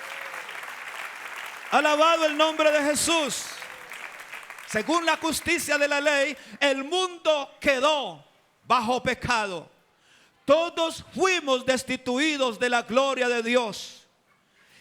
Alabado el nombre de Jesús. Según la justicia de la ley, el mundo quedó bajo pecado. Todos fuimos destituidos de la gloria de Dios.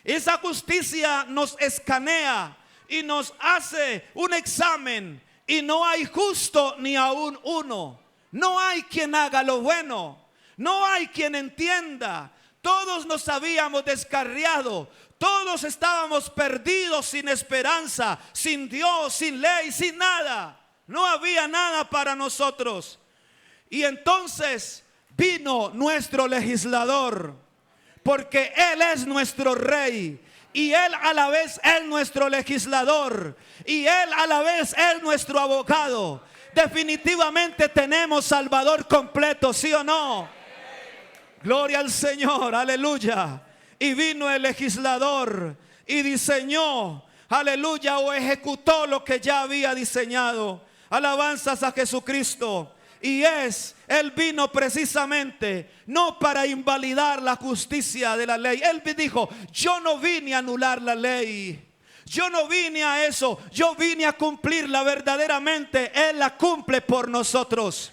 Esa justicia nos escanea y nos hace un examen, y no hay justo ni aún uno. No hay quien haga lo bueno, no hay quien entienda. Todos nos habíamos descarriado, todos estábamos perdidos, sin esperanza, sin Dios, sin ley, sin nada. No había nada para nosotros. Y entonces vino nuestro legislador, porque Él es nuestro rey, y Él a la vez es nuestro legislador, y Él a la vez es nuestro abogado. Definitivamente tenemos Salvador completo, ¿sí o no? Gloria al Señor, aleluya. Y vino el legislador y diseñó, aleluya, o ejecutó lo que ya había diseñado. Alabanzas a Jesucristo. Él vino precisamente no para invalidar la justicia de la ley. Él dijo, yo no vine a anular la ley. Yo no vine a eso. Yo vine a cumplirla verdaderamente. Él la cumple por nosotros.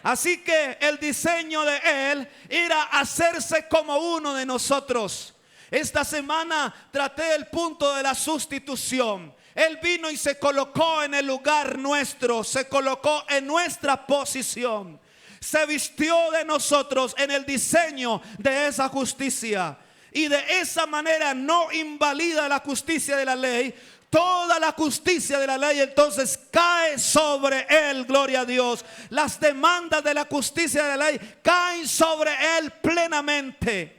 Así que el diseño de Él era hacerse como uno de nosotros. Esta semana traté el punto de la sustitución. Él vino y se colocó en el lugar nuestro, se colocó en nuestra posición, se vistió de nosotros en el diseño de esa justicia, y de esa manera no invalida la justicia de la ley. Toda la justicia de la ley entonces cae sobre Él, gloria a Dios. Las demandas de la justicia de la ley caen sobre Él plenamente.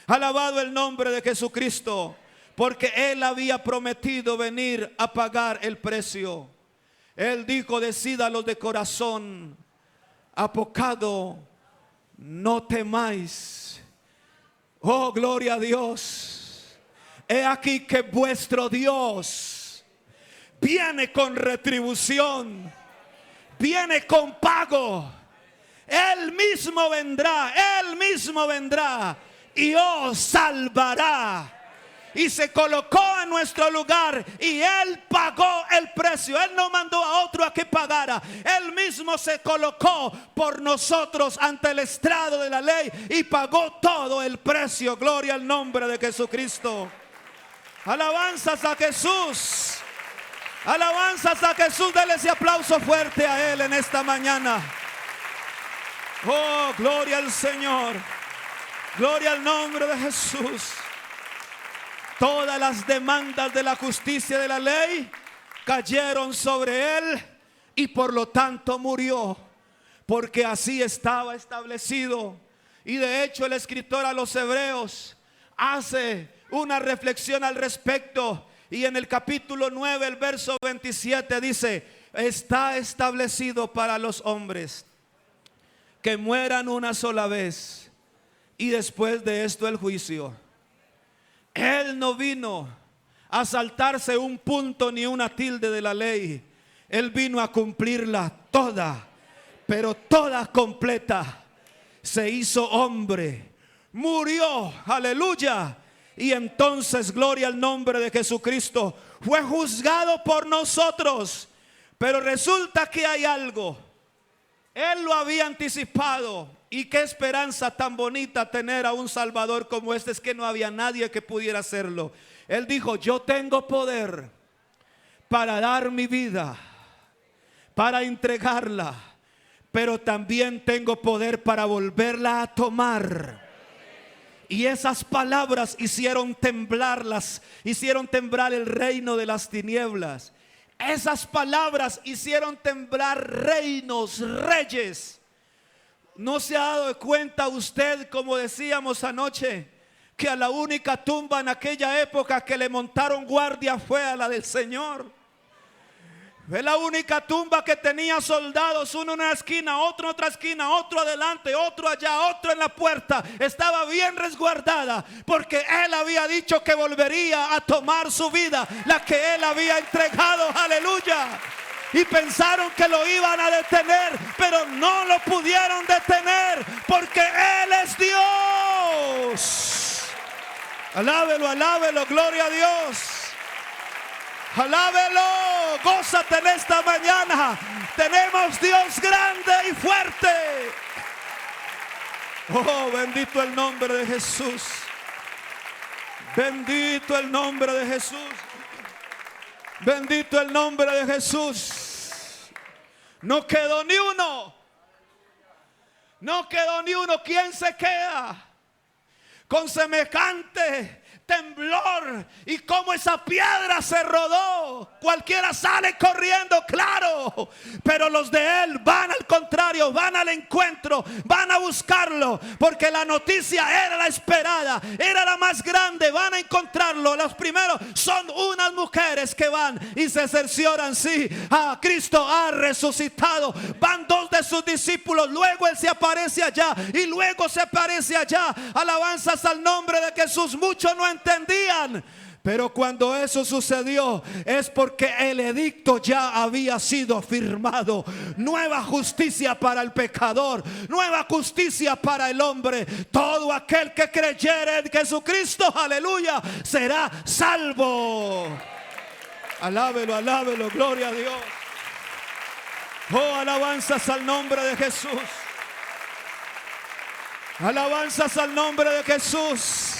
Alabado el nombre de Jesucristo, porque Él había prometido venir a pagar el precio. Él dijo, decídalos de corazón, apocado, no temáis. Oh, gloria a Dios. He aquí que vuestro Dios viene con retribución, viene con pago. Él mismo vendrá y os salvará. Y se colocó en nuestro lugar y Él pagó el precio. Él no mandó a otro a que pagara. Él mismo se colocó por nosotros ante el estrado de la ley y pagó todo el precio. Gloria al nombre de Jesucristo. Alabanzas a Jesús. Alabanzas a Jesús. Dele ese aplauso fuerte a Él en esta mañana. Oh, gloria al Señor. Gloria al nombre de Jesús. Todas las demandas de la justicia de la ley cayeron sobre Él y por lo tanto murió, porque así estaba establecido. Y de hecho el escritor a los Hebreos hace una reflexión al respecto, y en el capítulo 9, el verso 27 dice: está establecido para los hombres que mueran una sola vez, y después de esto el juicio. Él no vino a saltarse un punto ni una tilde de la ley. Él vino a cumplirla toda, pero toda completa. Se hizo hombre, murió, aleluya. Y entonces, gloria al nombre de Jesucristo, fue juzgado por nosotros. Pero resulta que hay algo. Él lo había anticipado. Y qué esperanza tan bonita tener a un Salvador como este. Es que no había nadie que pudiera hacerlo. Él dijo: yo tengo poder para dar mi vida, para entregarla, pero también tengo poder para volverla a tomar. Y esas palabras hicieron temblar el reino de las tinieblas. Esas palabras hicieron temblar reinos, reyes. ¿No se ha dado cuenta usted, como decíamos anoche, que a la única tumba en aquella época que le montaron guardia fue a la del Señor? Es la única tumba que tenía soldados, uno en una esquina, otro en otra esquina, otro adelante, otro allá, otro en la puerta. Estaba bien resguardada porque Él había dicho que volvería a tomar su vida, la que Él había entregado, aleluya. Y pensaron que lo iban a detener, pero no lo pudieron detener porque Él es Dios. Alábelo, alábelo, gloria a Dios. Alábelo, gózate en esta mañana. Tenemos Dios grande y fuerte. Oh, bendito el nombre de Jesús. Bendito el nombre de Jesús. Bendito el nombre de Jesús. No quedó ni uno. No quedó ni uno. ¿Quién se queda con semejante temblor y como esa piedra se rodó? Cualquiera sale corriendo, claro, pero los de Él van al contrario, van al encuentro, van a buscarlo, porque la noticia era la esperada, era la más grande. Van a encontrarlo. Los primeros son unas mujeres que van y se cercioran: sí, Cristo ha resucitado. Van dos de sus discípulos, luego Él se aparece allá y luego se aparece allá. Alabanzas al nombre de Jesús. Muchos no entendían, Pero cuando eso sucedió es porque el edicto ya había sido firmado. Nueva justicia para el pecador, nueva justicia para el hombre. Todo aquel que creyere en Jesucristo, aleluya, será salvo. Alábelo, alábelo, gloria a Dios. Oh, alabanzas al nombre de Jesús. Alabanzas al nombre de Jesús.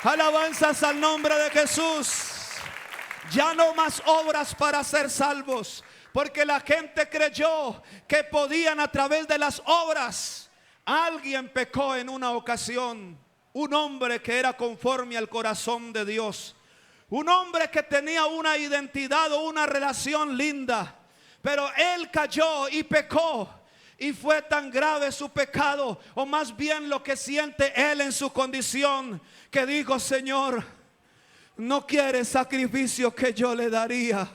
Alabanzas al nombre de Jesús. Ya no más obras para ser salvos, porque la gente creyó que podían a través de las obras. Alguien pecó en una ocasión, un hombre que era conforme al corazón de Dios, un hombre que tenía una identidad o una relación linda, pero él cayó y pecó. Y fue tan grave su pecado, o más bien lo que siente él en su condición, que dijo: Señor, no quiere sacrificio que yo le daría.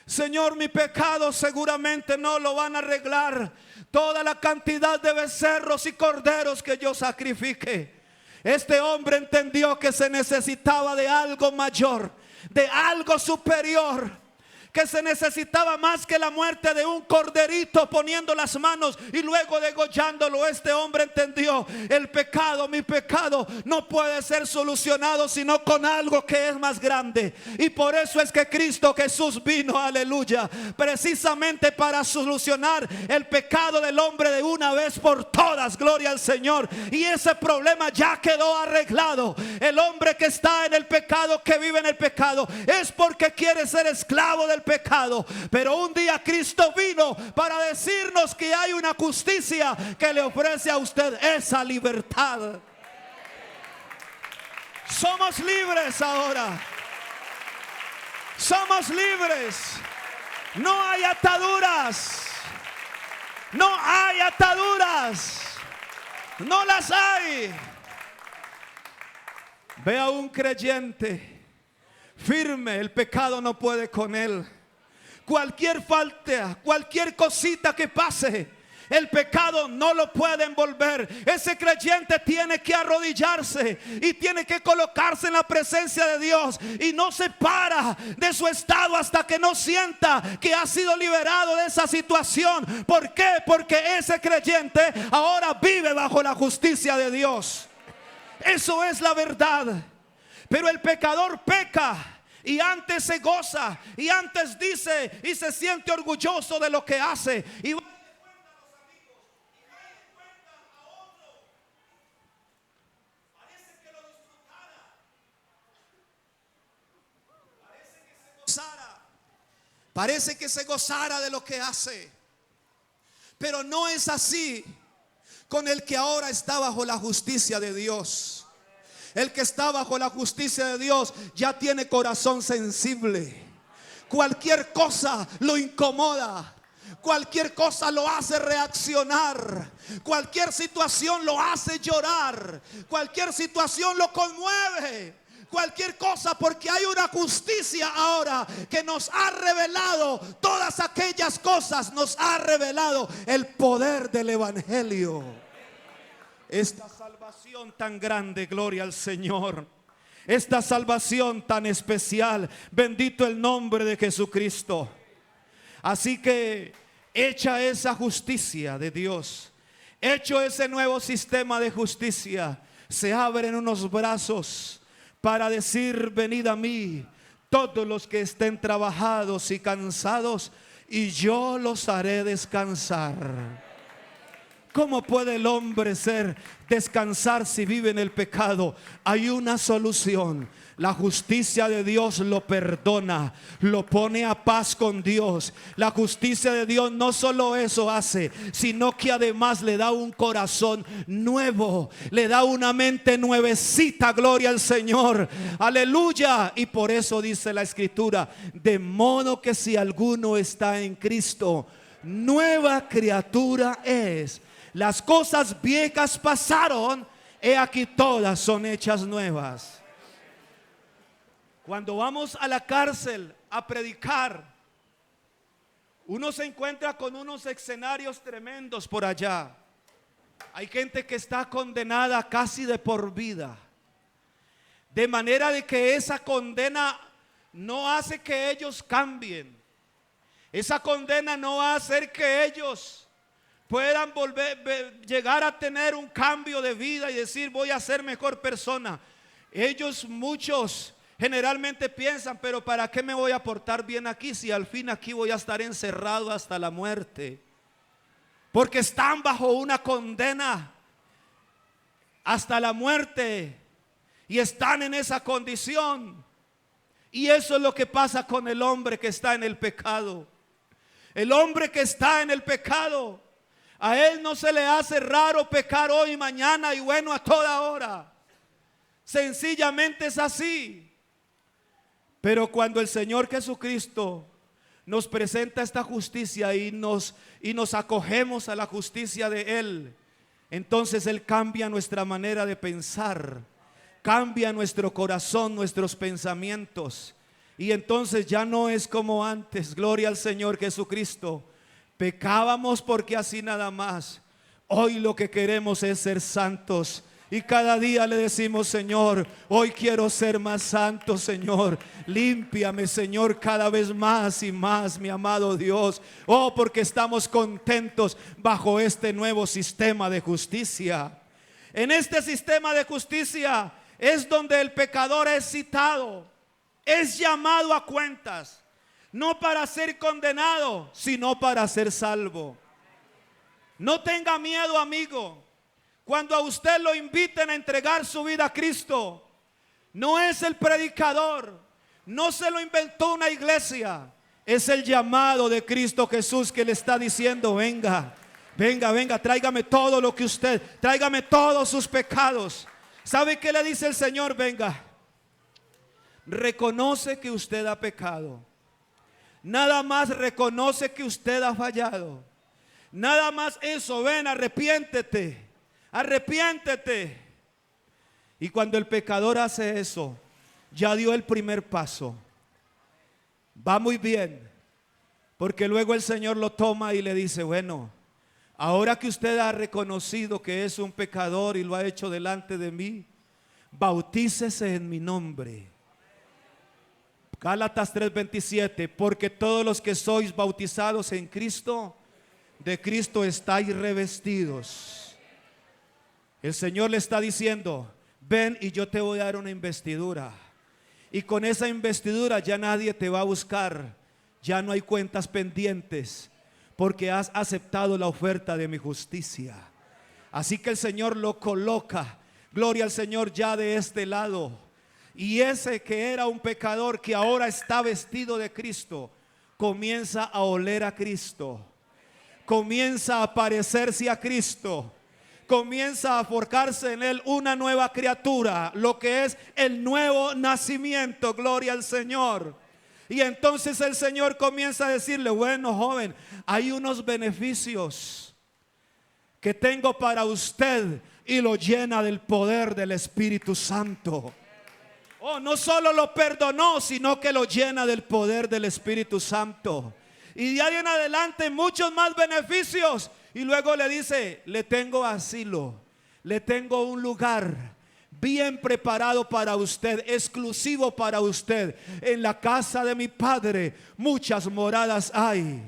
Señor, mi pecado seguramente no lo van a arreglar toda la cantidad de becerros y corderos que yo sacrifique. Este hombre entendió que se necesitaba de algo mayor, de algo superior, que se necesitaba más que la muerte de un corderito poniendo las manos y luego degollándolo. Este hombre entendió: el pecado, mi pecado, no puede ser solucionado sino con algo que es más grande. Y por eso es que Cristo Jesús vino, aleluya, precisamente para solucionar el pecado del hombre de una vez por todas, gloria al Señor. Y ese problema ya quedó arreglado. El hombre que está en el pecado, que vive en el pecado, es porque quiere ser esclavo del pecado. Pero un día Cristo vino para decirnos que hay una justicia que le ofrece a usted esa libertad. Somos libres ahora. Somos libres. No hay ataduras. No hay ataduras. No las hay. Ve a un creyente firme, el pecado no puede con él. Cualquier falta, cualquier cosita que pase, el pecado no lo puede envolver. Ese creyente tiene que arrodillarse y tiene que colocarse en la presencia de Dios, y no se para de su estado hasta que no sienta que ha sido liberado de esa situación. ¿Por qué? Porque ese creyente ahora vive bajo la justicia de Dios. Eso es la verdad. Pero el pecador peca y antes se goza, y antes dice y se siente orgulloso de lo que hace, y va a darle cuenta a los amigos, y va a darle cuenta a otros. Parece que lo disfrutara, parece que se gozara de lo que hace. Pero no es así con el que ahora está bajo la justicia de Dios. El que está bajo la justicia de Dios ya tiene corazón sensible. Cualquier cosa lo incomoda. Cualquier cosa lo hace reaccionar. Cualquier situación lo hace llorar. Cualquier situación lo conmueve. Cualquier cosa, porque hay una justicia ahora que nos ha revelado todas aquellas cosas. Nos ha revelado el poder del evangelio. Esta salvación tan grande, gloria al Señor. Esta salvación tan especial, bendito el nombre de Jesucristo. Así que hecha esa justicia de Dios, hecho ese nuevo sistema de justicia, se abren unos brazos para decir: venid a mí todos los que estén trabajados y cansados, y yo los haré descansar. ¿Cómo puede el hombre descansar si vive en el pecado? Hay una solución. La justicia de Dios lo perdona, lo pone a paz con Dios. La justicia de Dios no solo eso hace, sino que además le da un corazón nuevo, le da una mente nuevecita, gloria al Señor, aleluya. Y por eso dice la Escritura: de modo que si alguno está en Cristo, nueva criatura es. Las cosas viejas pasaron, he aquí todas son hechas nuevas. Cuando vamos a la cárcel a predicar, uno se encuentra con unos escenarios tremendos por allá. Hay gente que está condenada casi de por vida. De manera de que esa condena no hace que ellos cambien. Esa condena no va a hacer que ellos puedan llegar a tener un cambio de vida y decir voy a ser mejor persona. Muchos generalmente piensan, pero ¿para qué me voy a portar bien aquí si al fin aquí voy a estar encerrado hasta la muerte? Porque están bajo una condena hasta la muerte y están en esa condición. Y eso es lo que pasa con el hombre que está en el pecado. El hombre que está en el pecado, a él no se le hace raro pecar hoy, mañana y bueno a toda hora. Sencillamente es así. Pero cuando el Señor Jesucristo nos presenta esta justicia y nos acogemos a la justicia de Él, entonces Él cambia nuestra manera de pensar, cambia nuestro corazón, nuestros pensamientos. Y entonces ya no es como antes, gloria al Señor Jesucristo. Pecábamos porque así nada más. Hoy lo que queremos es ser santos. Y cada día le decimos, Señor, hoy quiero ser más santo, Señor. Límpiame, Señor, cada vez más y más, mi amado Dios. Oh, porque estamos contentos bajo este nuevo sistema de justicia. En este sistema de justicia es donde el pecador es citado, es llamado a cuentas, no para ser condenado, sino para ser salvo. No tenga miedo, amigo. Cuando a usted lo inviten a entregar su vida a Cristo, no es el predicador, no se lo inventó una iglesia, es el llamado de Cristo Jesús que le está diciendo, venga, venga, venga, tráigame todo lo que usted, tráigame todos sus pecados. ¿Sabe qué le dice el Señor? Venga, reconoce que usted ha pecado. Nada más reconoce que usted ha fallado. Nada más eso, ven, arrepiéntete. Arrepiéntete. Y cuando el pecador hace eso, ya dio el primer paso. Va muy bien, porque luego el Señor lo toma y le dice, bueno, ahora que usted ha reconocido que es un pecador y lo ha hecho delante de mí, bautícese en mi nombre. Gálatas 3:27, porque todos los que sois bautizados en Cristo, de Cristo estáis revestidos. El Señor le está diciendo, ven y yo te voy a dar una investidura. Y con esa investidura ya nadie te va a buscar. Ya no hay cuentas pendientes, porque has aceptado la oferta de mi justicia. Así que el Señor lo coloca, gloria al Señor, ya de este lado. Y ese que era un pecador, que ahora está vestido de Cristo, comienza a oler a Cristo, comienza a parecerse a Cristo, comienza a forjarse en él una nueva criatura, lo que es el nuevo nacimiento, gloria al Señor. Y entonces el Señor comienza a decirle, bueno, joven, hay unos beneficios que tengo para usted, y lo llena del poder del Espíritu Santo. Oh, no solo lo perdonó, sino que lo llena del poder del Espíritu Santo. Y de ahí en adelante muchos más beneficios. Y luego le dice, le tengo asilo, le tengo un lugar bien preparado para usted, exclusivo para usted. En la casa de mi Padre muchas moradas hay.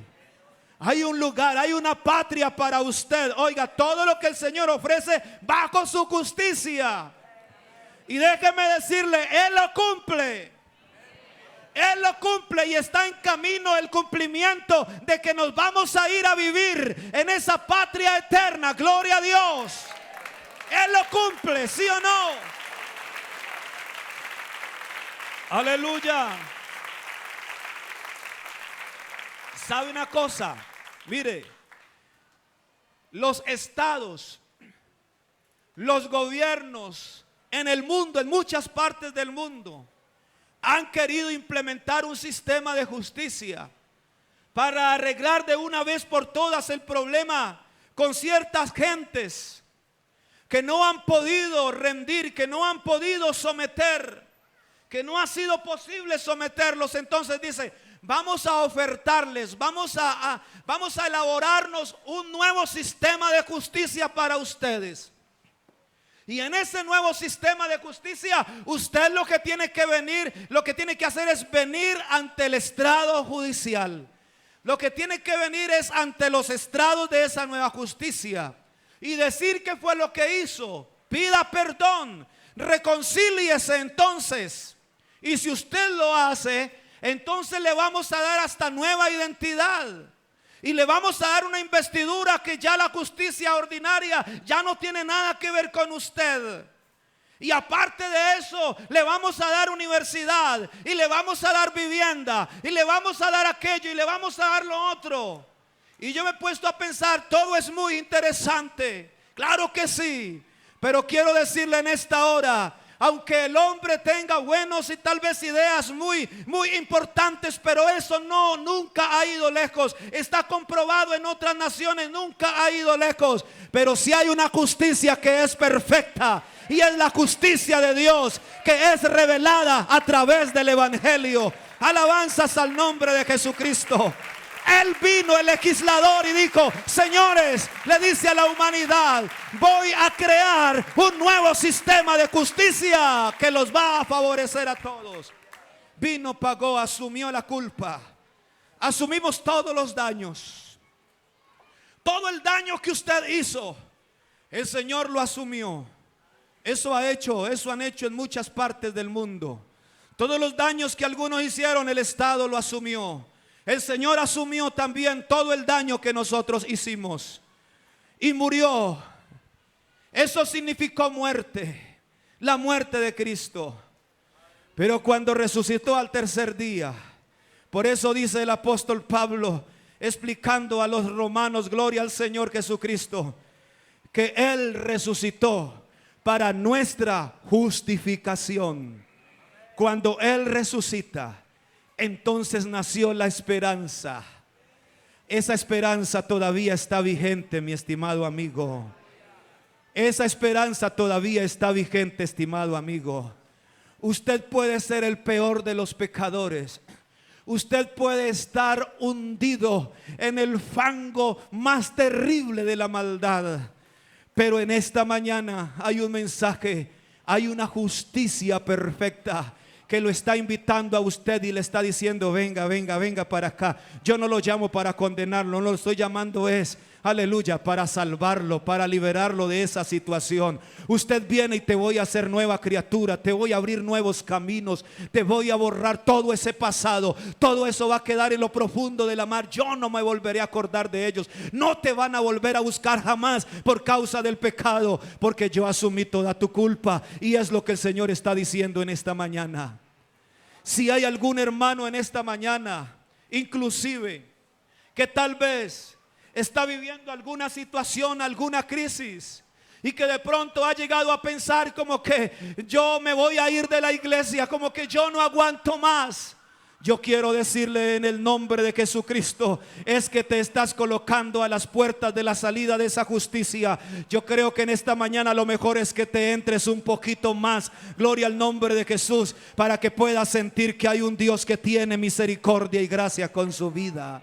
Hay un lugar, hay una patria para usted. Oiga, todo lo que el Señor ofrece bajo su justicia. Y déjeme decirle, Él lo cumple. Él lo cumple y está en camino el cumplimiento de que nos vamos a ir a vivir en esa patria eterna. Gloria a Dios. Él lo cumple, ¿sí o no? Aleluya. ¿Sabe una cosa? Mire, los estados, los gobiernos en el mundo, en muchas partes del mundo, han querido implementar un sistema de justicia para arreglar de una vez por todas el problema con ciertas gentes que no han podido rendir, que no han podido someter, que no ha sido posible someterlos. Entonces dice, vamos a ofertarles, vamos a elaborarnos un nuevo sistema de justicia para ustedes. Y en ese nuevo sistema de justicia, usted lo que tiene que hacer es venir ante el estrado judicial. Lo que tiene que venir es ante los estrados de esa nueva justicia y decir qué fue lo que hizo. Pida perdón, reconcíliese entonces. Y si usted lo hace, entonces le vamos a dar hasta nueva identidad. Y le vamos a dar una investidura que ya la justicia ordinaria ya no tiene nada que ver con usted. Y aparte de eso, le vamos a dar universidad, y le vamos a dar vivienda, y le vamos a dar aquello, y le vamos a dar lo otro. Y yo me he puesto a pensar, todo es muy interesante. Claro que sí. Pero quiero decirle en esta hora, aunque el hombre tenga buenos y tal vez ideas muy importantes, pero eso nunca ha ido lejos. Está comprobado en otras naciones, nunca ha ido lejos. Pero si hay una justicia que es perfecta, y es la justicia de Dios que es revelada a través del evangelio. Alabanzas al nombre de Jesucristo. Él vino, el legislador, y dijo: señores, le dice a la humanidad, voy a crear un nuevo sistema de justicia que los va a favorecer a todos. Vino, pagó, asumió la culpa. Asumimos todos los daños. Todo el daño que usted hizo, el Señor lo asumió. Eso han hecho en muchas partes del mundo. Todos los daños que algunos hicieron, el Estado lo asumió. El Señor asumió también todo el daño que nosotros hicimos y murió. Eso significó muerte, la muerte de Cristo. Pero cuando resucitó al tercer día, por eso dice el apóstol Pablo, explicando a los romanos, gloria al Señor Jesucristo, que Él resucitó para nuestra justificación. Cuando Él resucita, entonces nació la esperanza. Esa esperanza todavía está vigente, mi estimado amigo. Esa esperanza todavía está vigente, estimado amigo. Usted puede ser el peor de los pecadores. Usted puede estar hundido en el fango más terrible de la maldad. Pero en esta mañana hay un mensaje, hay una justicia perfecta que lo está invitando a usted y le está diciendo: venga, venga, venga para acá. Yo no lo llamo para condenarlo, no lo estoy llamando aleluya, para salvarlo, para liberarlo de esa situación. Usted viene y te voy a hacer nueva criatura, te voy a abrir nuevos caminos, te voy a borrar todo ese pasado. Todo eso va a quedar en lo profundo de la mar. Yo no me volveré a acordar de ellos. No te van a volver a buscar jamás por causa del pecado, porque yo asumí toda tu culpa. Y es lo que el Señor está diciendo en esta mañana. Si hay algún hermano en esta mañana, inclusive, que tal vez está viviendo alguna situación, alguna crisis, y que de pronto ha llegado a pensar como que yo me voy a ir de la iglesia, como que yo no aguanto más. Yo quiero decirle en el nombre de Jesucristo, es que te estás colocando a las puertas de la salida de esa justicia. Yo creo que en esta mañana lo mejor es que te entres un poquito más, gloria al nombre de Jesús, para que puedas sentir que hay un Dios que tiene misericordia y gracia con su vida.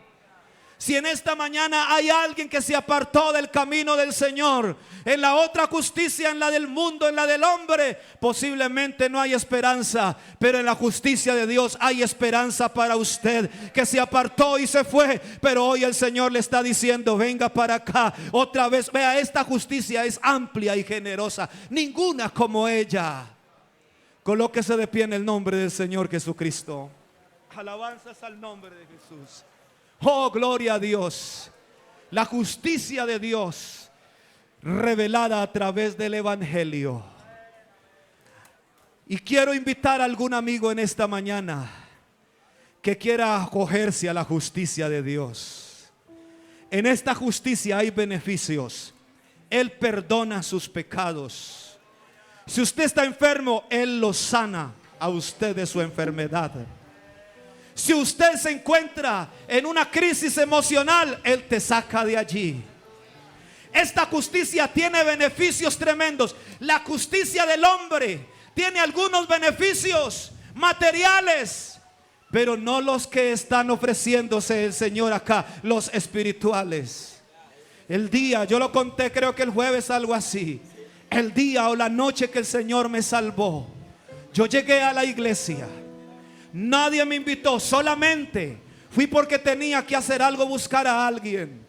Si en esta mañana hay alguien que se apartó del camino del Señor, en la otra justicia, en la del mundo, en la del hombre, posiblemente no hay esperanza, pero en la justicia de Dios hay esperanza para usted, que se apartó y se fue, pero hoy el Señor le está diciendo: venga para acá otra vez. Vea, esta justicia es amplia y generosa, ninguna como ella. Colóquese de pie en el nombre del Señor Jesucristo. Alabanzas al nombre de Jesús. Oh, gloria a Dios. La justicia de Dios revelada a través del evangelio. Y quiero invitar a algún amigo en esta mañana que quiera acogerse a la justicia de Dios. En esta justicia hay beneficios. Él perdona sus pecados. Si usted está enfermo, Él lo sana a usted de su enfermedad. Si usted se encuentra en una crisis emocional, Él te saca de allí. Esta justicia tiene beneficios tremendos. La justicia del hombre tiene algunos beneficios materiales, pero no los que están ofreciéndose el Señor acá, los espirituales. Yo lo conté, creo que el jueves, algo así. el día o la noche que el Señor me salvó, yo llegué a la iglesia. Nadie me invitó, solamente fui porque tenía que hacer algo, buscar a alguien.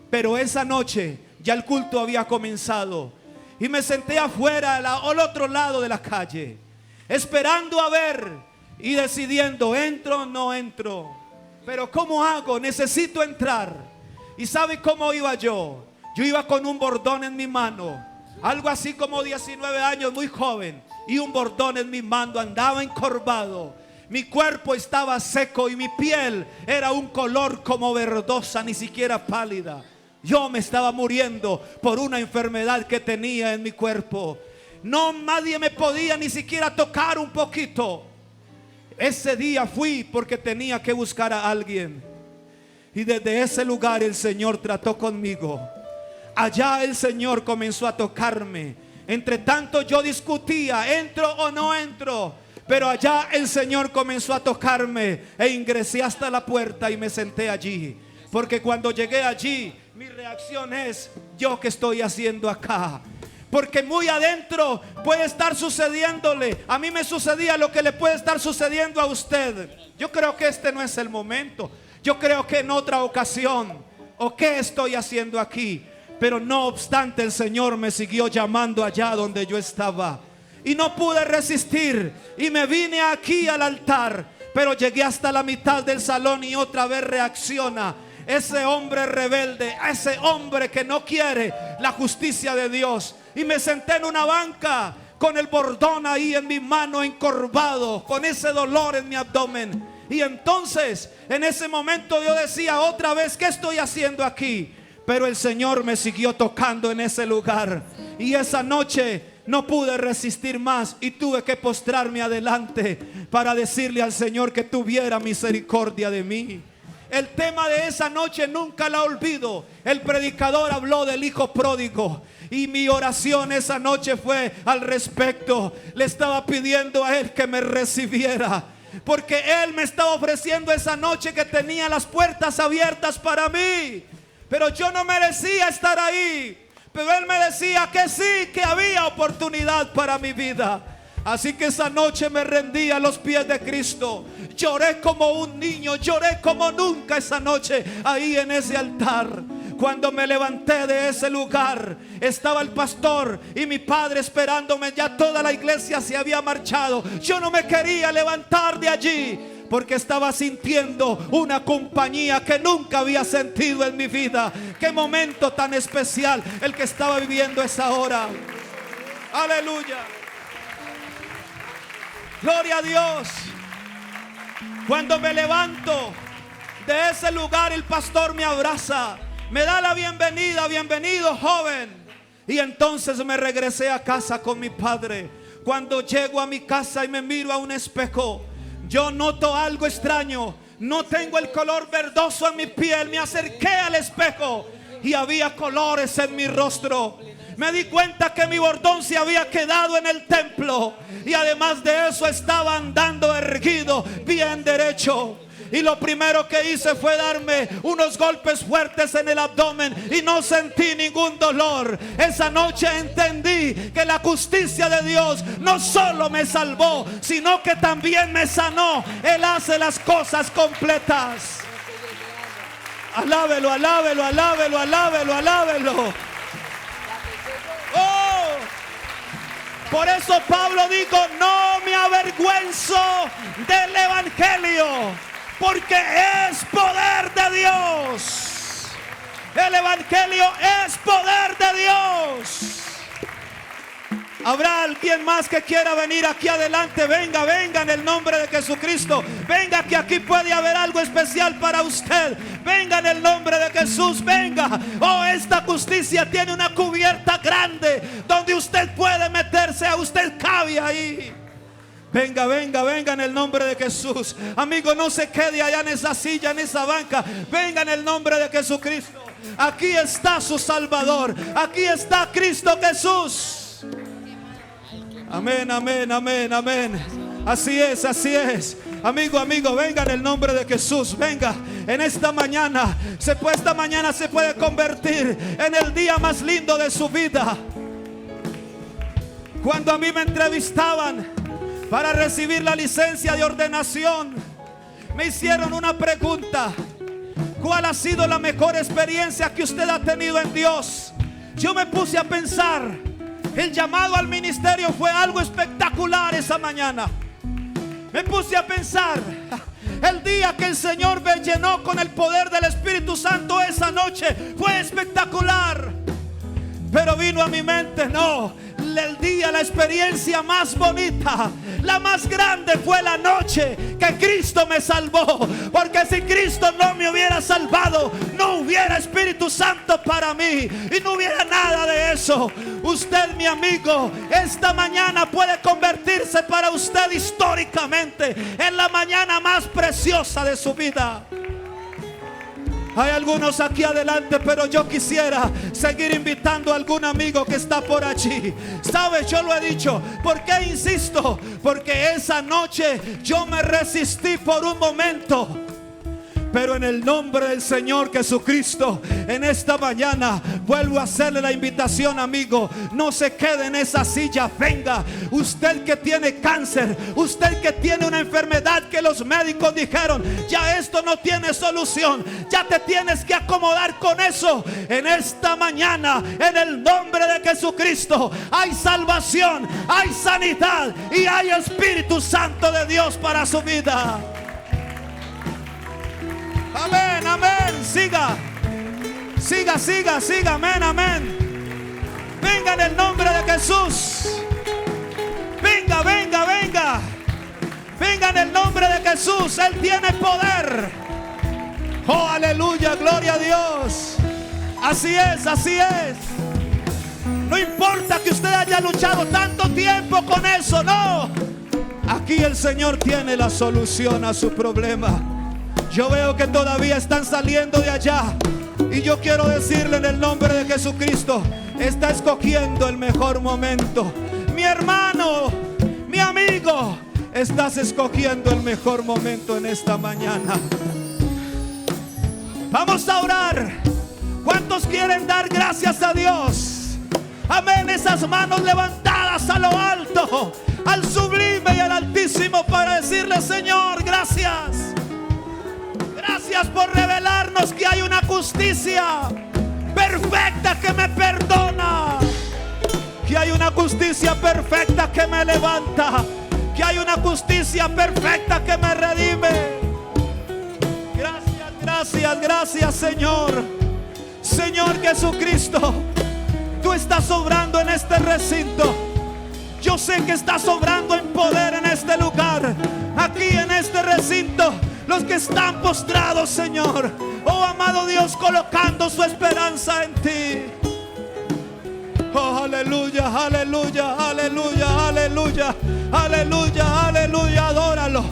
Pero esa noche ya el culto había comenzado y me senté afuera al otro lado de la calle, esperando a ver y decidiendo, ¿entro o no entro? Pero ¿cómo hago? Necesito entrar. ¿Y sabe cómo iba yo? Yo iba con un bordón en mi mano, algo así como 19 años, muy joven, y un bordón en mi mano. Andaba encorvado, mi cuerpo estaba seco y mi piel era un color como verdosa, ni siquiera pálida. Yo me estaba muriendo por una enfermedad que tenía en mi cuerpo. No, nadie me podía ni siquiera tocar un poquito. Ese día fui porque tenía que buscar a alguien, y desde ese lugar el Señor trató conmigo. Allá el Señor comenzó a tocarme. Entre tanto yo discutía, ¿entro o no entro? Pero allá el Señor comenzó a tocarme e ingresé hasta la puerta y me senté allí. Porque cuando llegué allí, mi reacción es, ¿yo qué estoy haciendo acá? Porque muy adentro puede estar sucediéndole. A mí me sucedía lo que le puede estar sucediendo a usted. Yo creo que este no es el momento. Yo creo que en otra ocasión. ¿O qué estoy haciendo aquí? Pero no obstante, el Señor me siguió llamando allá donde yo estaba. Y no pude resistir. Y me vine aquí al altar. Pero llegué hasta la mitad del salón y otra vez reacciona ese hombre rebelde, ese hombre que no quiere la justicia de Dios. Y me senté en una banca con el bordón ahí en mi mano, encorvado, con ese dolor en mi abdomen. Y entonces en ese momento yo decía otra vez, ¿qué estoy haciendo aquí? Pero el Señor me siguió tocando en ese lugar. Y esa noche no pude resistir más y tuve que postrarme adelante para decirle al Señor que tuviera misericordia de mí. El tema de esa noche nunca la olvido. El predicador habló del hijo pródigo y mi oración esa noche fue al respecto. Le estaba pidiendo a Él que me recibiera, porque Él me estaba ofreciendo esa noche que tenía las puertas abiertas para mí. Pero yo no merecía estar ahí. Pero Él me decía que sí, que había oportunidad para mi vida. Así que esa noche me rendí a los pies de Cristo. Lloré como un niño, lloré como nunca esa noche ahí en ese altar. Cuando me levanté de ese lugar, estaba el pastor y mi padre esperándome. Ya toda la iglesia se había marchado. Yo no me quería levantar de allí, porque estaba sintiendo una compañía que nunca había sentido en mi vida. Qué momento tan especial el que estaba viviendo esa hora. Aleluya. Gloria a Dios. Cuando me levanto de ese lugar, el pastor me abraza, me da la bienvenida. Bienvenido, joven. Y entonces me regresé a casa con mi padre. Cuando llego a mi casa y me miro a un espejo, yo noto algo extraño. No tengo el color verdoso en mi piel. Me acerqué al espejo y había colores en mi rostro. Me di cuenta que mi bordón se había quedado en el templo. Y además de eso estaba andando erguido, bien derecho. Y lo primero que hice fue darme unos golpes fuertes en el abdomen y no sentí ningún dolor. Esa noche entendí que la justicia de Dios no solo me salvó, sino que también me sanó. Él hace las cosas completas. Alábelo, alábelo, alábelo, alábelo, alábelo. Oh, por eso Pablo dijo: no me avergüenzo del evangelio, porque es poder de Dios. El evangelio es poder de Dios. ¿Habrá alguien más que quiera venir aquí adelante? Venga, venga en el nombre de Jesucristo. Venga, que aquí puede haber algo especial para usted. Venga en el nombre de Jesús, venga. Oh, esta justicia tiene una cubierta grande donde usted puede meterse. A usted cabe ahí. Venga, venga, venga en el nombre de Jesús. Amigo, no se quede allá en esa silla, en esa banca. Venga en el nombre de Jesucristo. Aquí está su Salvador. Aquí está Cristo Jesús. Amén, amén, amén, amén. Así es, así es. Amigo, amigo, venga en el nombre de Jesús. Venga, en esta mañana esta mañana se puede convertir en el día más lindo de su vida. Cuando a mí me entrevistaban para recibir la licencia de ordenación, me hicieron una pregunta: ¿cuál ha sido la mejor experiencia que usted ha tenido en Dios? Yo me puse a pensar, el llamado al ministerio fue algo espectacular esa mañana. Me puse a pensar, el día que el Señor me llenó con el poder del Espíritu Santo esa noche fue espectacular. Pero vino a mi mente, no, el día, la experiencia más bonita, la más grande fue la noche que Cristo me salvó. Porque si Cristo no me hubiera salvado, no hubiera Espíritu Santo para mí y no hubiera nada de eso. Usted, mi amigo, esta mañana puede convertirse para usted históricamente en la mañana más preciosa de su vida. Hay algunos aquí adelante, pero yo quisiera seguir invitando a algún amigo que está por allí. ¿Sabes? Yo lo he dicho. ¿Por qué insisto? Porque esa noche yo me resistí por un momento. Pero en el nombre del Señor Jesucristo, en esta mañana vuelvo a hacerle la invitación, amigo. No se quede en esa silla. Venga, usted que tiene cáncer, usted que tiene una enfermedad que los médicos dijeron, ya esto no tiene solución, ya te tienes que acomodar con eso. En esta mañana, en el nombre de Jesucristo, hay salvación, hay sanidad y hay Espíritu Santo de Dios para su vida. Amén, amén. Siga, siga, siga, siga. Amén, amén. Venga en el nombre de Jesús. Venga, venga, venga. Venga en el nombre de Jesús. Él tiene poder. Oh, aleluya, gloria a Dios. Así es, así es. No importa que usted haya luchado tanto tiempo con eso, no. Aquí el Señor tiene la solución a su problema. Yo veo que todavía están saliendo de allá, y yo quiero decirle en el nombre de Jesucristo, está escogiendo el mejor momento. Mi hermano, mi amigo, estás escogiendo el mejor momento en esta mañana. Vamos a orar. ¿Cuántos quieren dar gracias a Dios? Amén. Esas manos levantadas a lo alto, al sublime y al altísimo, para decirle: Señor, gracias. Gracias por revelarnos que hay una justicia perfecta que me perdona, que hay una justicia perfecta que me levanta, que hay una justicia perfecta que me redime. Gracias, gracias, gracias, Señor. Señor Jesucristo, tú estás obrando en este recinto. Yo sé que estás obrando en poder en este lugar, aquí en este recinto. Los que están postrados, Señor, oh amado Dios, colocando su esperanza en ti. Oh, aleluya, aleluya, aleluya, aleluya, aleluya, aleluya. Adóralo.